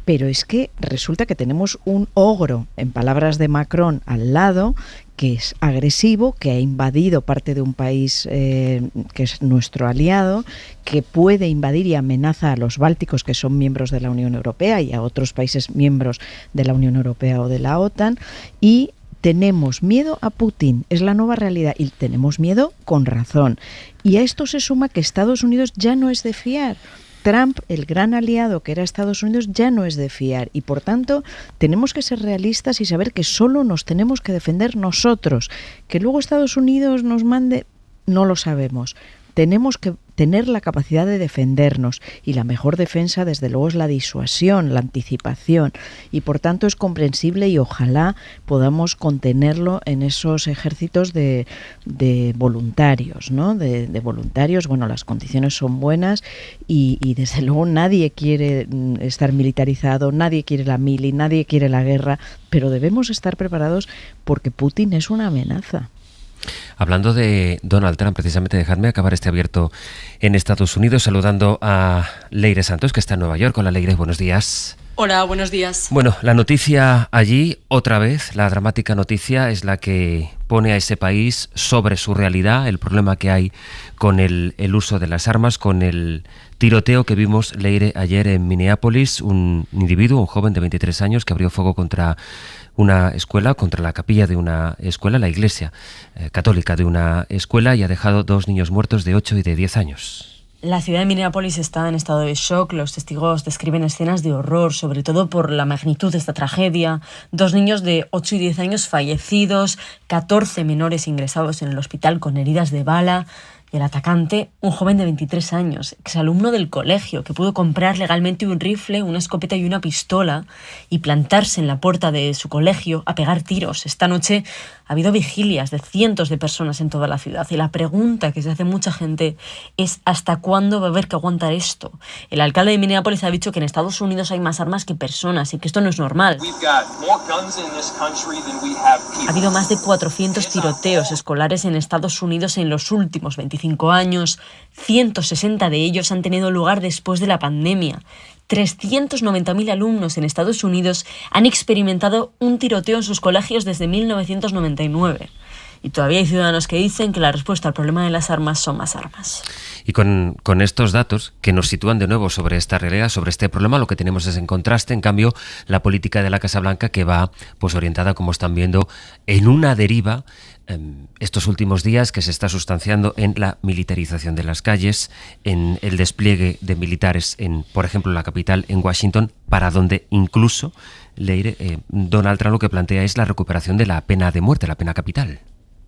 Pero es que resulta que tenemos un ogro, en palabras de Macron, al lado, que es agresivo, que ha invadido parte de un país que es nuestro aliado, que puede invadir y amenaza a los bálticos, que son miembros de la Unión Europea, y a otros países miembros de la Unión Europea o de la OTAN, y tenemos miedo a Putin, es la nueva realidad, y tenemos miedo con razón. Y a esto se suma que Estados Unidos ya no es de fiar. Trump, el gran aliado que era Estados Unidos, ya no es de fiar. Y por tanto, tenemos que ser realistas y saber que solo nos tenemos que defender nosotros. Que luego Estados Unidos nos mande, no lo sabemos. tenemos que tener la capacidad de defendernos, y la mejor defensa desde luego es la disuasión, la anticipación, y por tanto es comprensible y ojalá podamos contenerlo en esos ejércitos de voluntarios, ¿no? De voluntarios. Bueno, las condiciones son buenas y desde luego nadie quiere estar militarizado, nadie quiere la mili, nadie quiere la guerra, pero debemos estar preparados porque Putin es una amenaza. Hablando de Donald Trump, precisamente, dejadme acabar este abierto en Estados Unidos saludando a Leire Santos, que está en Nueva York. Hola, Leire, buenos días. Hola, buenos días. Bueno, la noticia allí, otra vez, la dramática noticia es la que pone a ese país sobre su realidad, el problema que hay con el uso de las armas, con el tiroteo que vimos, Leire, ayer en Minneapolis, un individuo, un joven de 23 años, que abrió fuego contra una escuela, contra la capilla de una escuela, la iglesia católica de una escuela, y ha dejado 2 niños muertos de 8 y de 10 años. La ciudad de Minneapolis está en estado de shock. Los testigos describen escenas de horror, sobre todo por la magnitud de esta tragedia. 2 niños de 8 y 10 años fallecidos, 14 menores ingresados en el hospital con heridas de bala. Y el atacante, un joven de 23 años, exalumno del colegio, que pudo comprar legalmente un rifle, una escopeta y una pistola y plantarse en la puerta de su colegio a pegar tiros. Esta noche ha habido vigilias de cientos de personas en toda la ciudad, y la pregunta que se hace mucha gente es ¿hasta cuándo va a haber que aguantar esto? El alcalde de Minneapolis ha dicho que en Estados Unidos hay más armas que personas y que esto no es normal. Ha habido más de 400 tiroteos escolares en Estados Unidos en los últimos 25 años. 160 de ellos han tenido lugar después de la pandemia. 390.000 alumnos en Estados Unidos han experimentado un tiroteo en sus colegios desde 1999. Y todavía hay ciudadanos que dicen que la respuesta al problema de las armas son más armas. Y con estos datos que nos sitúan de nuevo sobre esta realidad, sobre este problema, lo que tenemos es en contraste, en cambio, la política de la Casa Blanca, que va pues orientada, como están viendo, en una deriva estos últimos días, que se está sustanciando en la militarización de las calles, en el despliegue de militares en, por ejemplo, la capital, en Washington, para donde incluso, Leire, Donald Trump lo que plantea es la recuperación de la pena de muerte, la pena capital.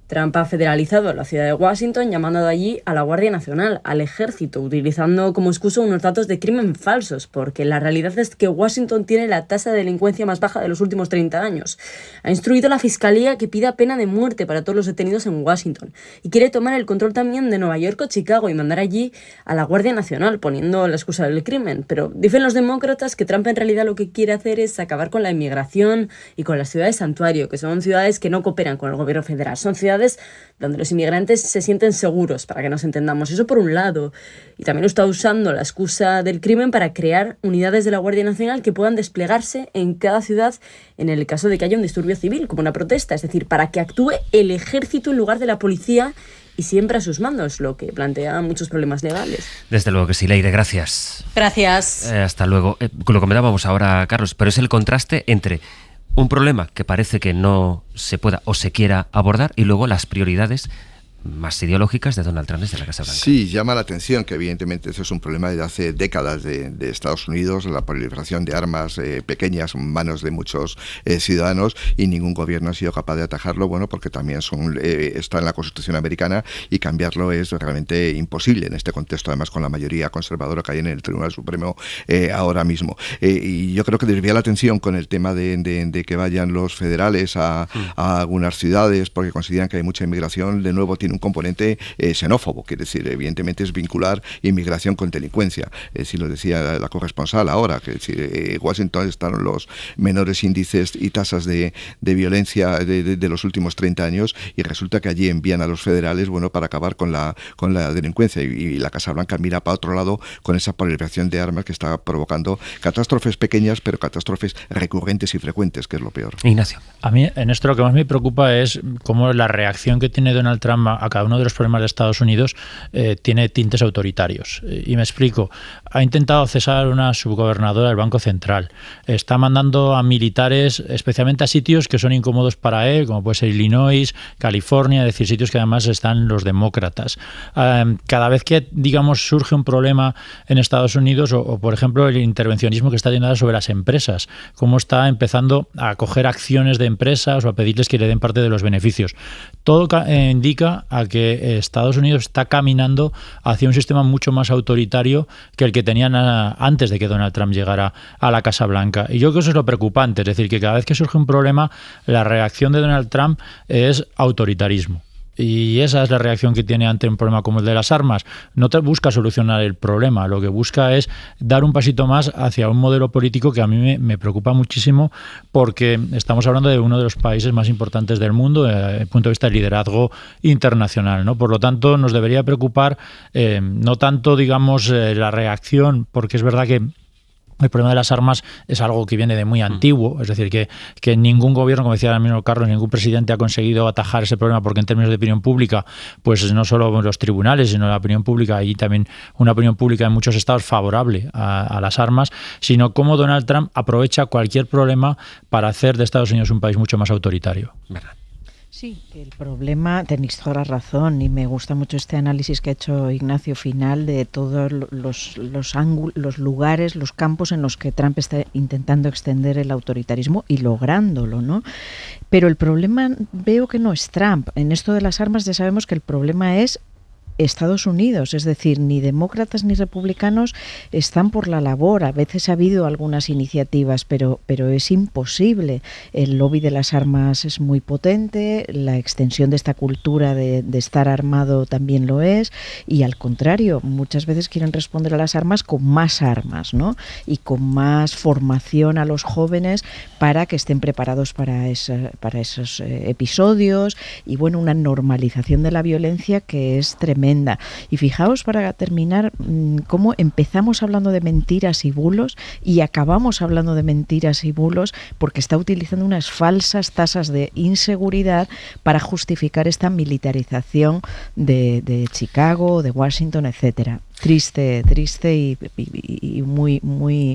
Trump ha federalizado la ciudad de Washington, llamando de allí a la Guardia Nacional, al ejército, utilizando como excusa unos datos de crimen falsos, porque la realidad es que Washington tiene la tasa de delincuencia más baja de los últimos 30 años. Ha instruido a la Fiscalía que pida pena de muerte para todos los detenidos en Washington, y quiere tomar el control también de Nueva York o Chicago y mandar allí a la Guardia Nacional, poniendo la excusa del crimen. Pero dicen los demócratas que Trump en realidad lo que quiere hacer es acabar con la inmigración y con las ciudades santuario, que son ciudades que no cooperan con el gobierno federal. Son ciudades donde los inmigrantes se sienten seguros, para que nos entendamos. Eso por un lado. Y también está usando la excusa del crimen para crear unidades de la Guardia Nacional que puedan desplegarse en cada ciudad en el caso de que haya un disturbio civil, como una protesta. Es decir, para que actúe el ejército en lugar de la policía y siempre a sus mandos, lo que plantea muchos problemas legales. Desde luego que sí, Leire, gracias. Gracias. Hasta luego. Lo comentábamos ahora, Carlos, pero es el contraste entre un problema que parece que no se pueda o se quiera abordar y luego las prioridades más ideológicas de Donald Trump desde la Casa Blanca. Sí, llama la atención que evidentemente eso es un problema desde hace décadas de Estados Unidos, la proliferación de armas pequeñas en manos de muchos ciudadanos, y ningún gobierno ha sido capaz de atajarlo, bueno, porque también está en la Constitución americana y cambiarlo es realmente imposible en este contexto, además con la mayoría conservadora que hay en el Tribunal Supremo ahora mismo. Y yo creo que desvía la atención con el tema de que vayan los federales a algunas ciudades porque consideran que hay mucha inmigración. De nuevo tiene un componente xenófobo, quiere decir, evidentemente es vincular inmigración con delincuencia. Si lo decía la corresponsal ahora, que en Washington están los menores índices y tasas de violencia de los últimos 30 años, y resulta que allí envían a los federales, bueno, para acabar con la delincuencia, y la Casa Blanca mira para otro lado con esa proliferación de armas que está provocando catástrofes pequeñas, pero catástrofes recurrentes y frecuentes, que es lo peor. Ignacio. A mí en esto lo que más me preocupa es cómo la reacción que tiene Donald Trump a cada uno de los problemas de Estados Unidos tiene tintes autoritarios. Y me explico. Ha intentado cesar una subgobernadora del Banco Central. Está mandando a militares, especialmente a sitios que son incómodos para él, como puede ser Illinois, California, es decir, sitios que además están los demócratas. Cada vez que, digamos, surge un problema en Estados Unidos, o por ejemplo el intervencionismo que está teniendo sobre las empresas, cómo está empezando a coger acciones de empresas o a pedirles que le den parte de los beneficios. Todo indica a que Estados Unidos está caminando hacia un sistema mucho más autoritario que el que tenían antes de que Donald Trump llegara a la Casa Blanca. Y yo creo que eso es lo preocupante, es decir, que cada vez que surge un problema, la reacción de Donald Trump es autoritarismo. Y esa es la reacción que tiene ante un problema como el de las armas. No te busca solucionar el problema, lo que busca es dar un pasito más hacia un modelo político que a mí me preocupa muchísimo, porque estamos hablando de uno de los países más importantes del mundo desde el punto de vista del liderazgo internacional, ¿no? Por lo tanto, nos debería preocupar no tanto, digamos, la reacción, porque es verdad que el problema de las armas es algo que viene de muy antiguo, es decir, que ningún gobierno, como decía el mismo Carlos, ningún presidente ha conseguido atajar ese problema, porque en términos de opinión pública, pues no solo los tribunales, sino la opinión pública, y también una opinión pública en muchos estados favorable a las armas, sino cómo Donald Trump aprovecha cualquier problema para hacer de Estados Unidos un país mucho más autoritario. Sí, el problema, tenéis toda la razón, y me gusta mucho este análisis que ha hecho Ignacio final de todos los ángulos, los lugares, los campos en los que Trump está intentando extender el autoritarismo y lográndolo, ¿no? Pero el problema veo que no es Trump. En esto de las armas ya sabemos que el problema es Estados Unidos, es decir, ni demócratas ni republicanos están por la labor. A veces ha habido algunas iniciativas, pero es imposible. El lobby de las armas es muy potente, la extensión de esta cultura de estar armado también lo es, y al contrario, muchas veces quieren responder a las armas con más armas, ¿no? Y con más formación a los jóvenes para que estén preparados para esos episodios, y bueno, una normalización de la violencia que es tremenda. Y fijaos, para terminar, cómo empezamos hablando de mentiras y bulos y acabamos hablando de mentiras y bulos, porque está utilizando unas falsas tasas de inseguridad para justificar esta militarización de Chicago, de Washington, etcétera. Triste y muy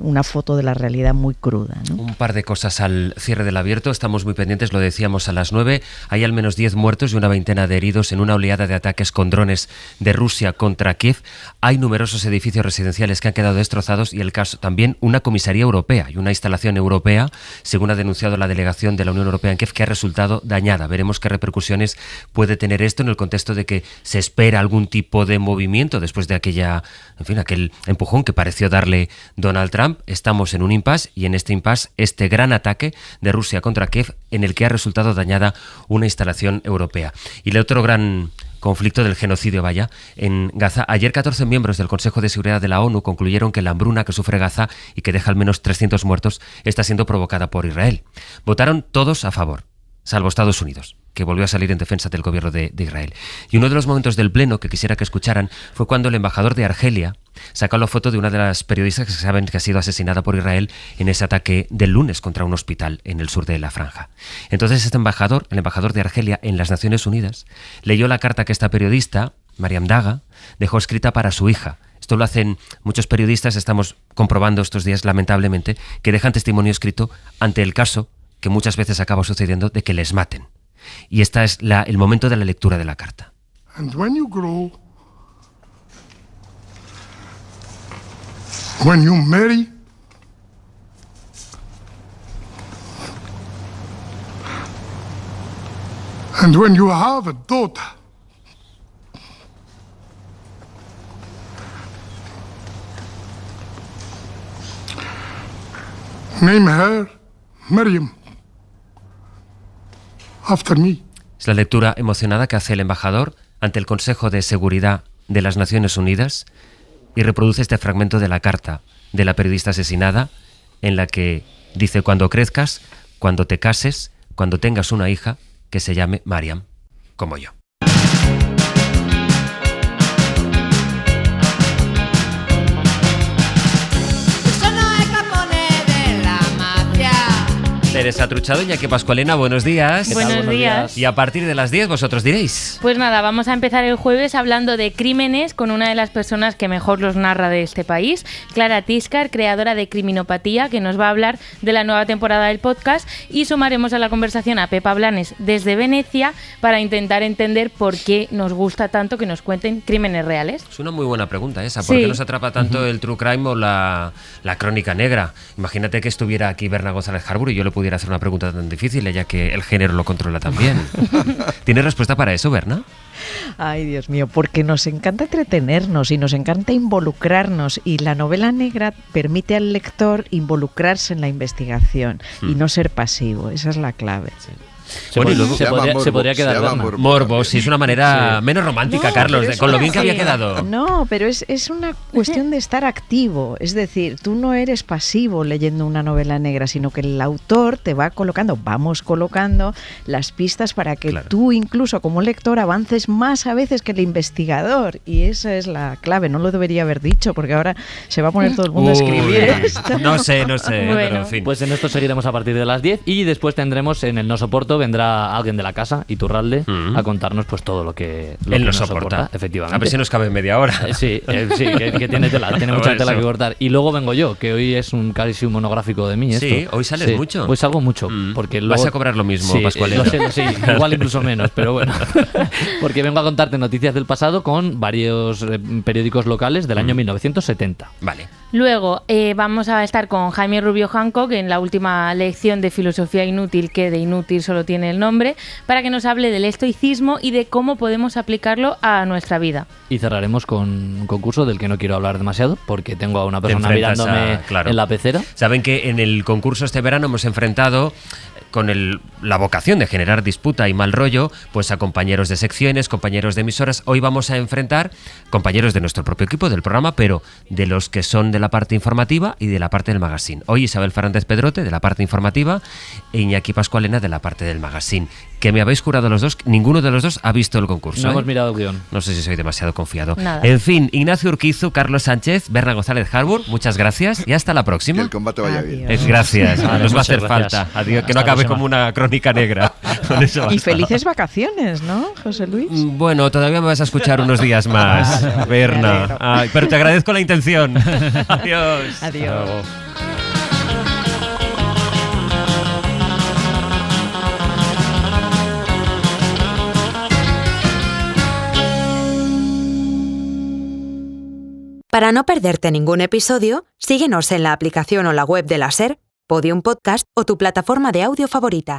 una foto de la realidad muy cruda, ¿no? Un par de cosas al cierre del abierto. Estamos muy pendientes, lo decíamos a las 9. Hay al menos 10 muertos y una veintena de heridos en una oleada de ataques con drones de Rusia contra Kiev. Hay numerosos edificios residenciales que han quedado destrozados, y el caso también una comisaría europea y una instalación europea, según ha denunciado la delegación de la Unión Europea en Kiev, que ha resultado dañada. Veremos qué repercusiones puede tener esto en el contexto de que se espera algún tipo de movimiento después de aquel empujón que pareció darle Donald Trump. Estamos en un impasse, y en este impasse, este gran ataque de Rusia contra Kiev, en el que ha resultado dañada una instalación europea. Y el otro gran conflicto del genocidio, en Gaza. Ayer 14 miembros del Consejo de Seguridad de la ONU concluyeron que la hambruna que sufre Gaza y que deja al menos 300 muertos está siendo provocada por Israel. Votaron todos a favor, salvo Estados Unidos, que volvió a salir en defensa del gobierno de Israel. Y uno de los momentos del pleno que quisiera que escucharan fue cuando el embajador de Argelia sacó la foto de una de las periodistas que saben que ha sido asesinada por Israel en ese ataque del lunes contra un hospital en el sur de la Franja. Entonces el embajador de Argelia en las Naciones Unidas, leyó la carta que esta periodista, Mariam Daga, dejó escrita para su hija. Esto lo hacen muchos periodistas, estamos comprobando estos días, lamentablemente, que dejan testimonio escrito ante el caso que muchas veces acaba sucediendo de que les maten. Y este es el momento de la lectura de la carta. And when you grow, when you marry, and when you have a daughter, name her Maryam. After me. Es la lectura emocionada que hace el embajador ante el Consejo de Seguridad de las Naciones Unidas, y reproduce este fragmento de la carta de la periodista asesinada, en la que dice: cuando crezcas, cuando te cases, cuando tengas una hija, que se llame Mariam, como yo. Teresa Truchado, Iñaki Pascualena, buenos días. Buenos días. Y a partir de las 10 vosotros diréis. Pues nada, vamos a empezar el jueves hablando de crímenes con una de las personas que mejor los narra de este país, Clara Tiscar, creadora de Criminopatía, que nos va a hablar de la nueva temporada del podcast, y sumaremos a la conversación a Pepa Blanes desde Venecia para intentar entender por qué nos gusta tanto que nos cuenten crímenes reales. Es una muy buena pregunta esa. ¿Por qué nos atrapa tanto el true crime o la crónica negra? Imagínate que estuviera aquí Berna González Harbour y yo le pudiera hacer una pregunta tan difícil, ya que el género lo controla también. ¿Tienes respuesta para eso, Berna? Ay, Dios mío, porque nos encanta entretenernos y nos encanta involucrarnos, y la novela negra permite al lector involucrarse en la investigación y no ser pasivo. Esa es la clave. Sí. Bueno, y luego se podría quedar morbo, sí, es una manera menos romántica, Carlos, con lo bien que había quedado. No, pero es una cuestión de estar activo. Es decir, tú no eres pasivo leyendo una novela negra, sino que el autor te va vamos colocando las pistas para que tú, incluso como lector, avances más a veces que el investigador. Y esa es la clave. No lo debería haber dicho, porque ahora se va a poner todo el mundo a escribir esto. No sé, bueno, pero en fin. Pues en esto seguiremos a partir de las 10 y después tendremos en el No Soporto, vendrá alguien de la casa, Iturralde, a contarnos pues todo lo que nos soporta. Efectivamente. A ver si nos cabe media hora. Sí, que tiene mucha tela que cortar. Y luego vengo yo, que hoy es casi un monográfico de mí. Sí, hoy sales mucho. Hoy salgo mucho. Porque luego, vas a cobrar lo mismo, Pascualero. Sí, igual incluso menos, pero bueno. Porque vengo a contarte noticias del pasado con varios periódicos locales del año 1970. Vale. Luego vamos a estar con Jaime Rubio Hancock en la última lección de filosofía inútil, que de inútil solo tiene el nombre, para que nos hable del estoicismo y de cómo podemos aplicarlo a nuestra vida. Y cerraremos con un concurso del que no quiero hablar demasiado porque tengo a una persona mirándome en la pecera. Saben que en el concurso este verano hemos enfrentado con la vocación de generar disputa y mal rollo, pues a compañeros de secciones, compañeros de emisoras. Hoy vamos a enfrentar compañeros de nuestro propio equipo del programa, pero de los que son de la parte informativa y de la parte del magazine. Hoy Isabel Fernández Pedrote, de la parte informativa, e Iñaki Pascualena, de la parte del magazine. Que me habéis jurado los dos, ninguno de los dos ha visto el concurso. No hemos mirado el guión. No sé si soy demasiado confiado. Nada. En fin, Ignacio Urquizu, Carlos Sánchez, Berna González Harbour, muchas gracias y hasta la próxima. Que el combate vaya bien. Gracias, nos va a hacer falta. Adiós, que no acabe como una crónica negra. Con eso basta. Y felices vacaciones, ¿no, José Luis? Bueno, todavía me vas a escuchar unos días más, Berna. Ay, pero te agradezco la intención. Adiós. Adiós. Para no perderte ningún episodio, síguenos en la aplicación o la web de la SER, Podium Podcast o tu plataforma de audio favorita.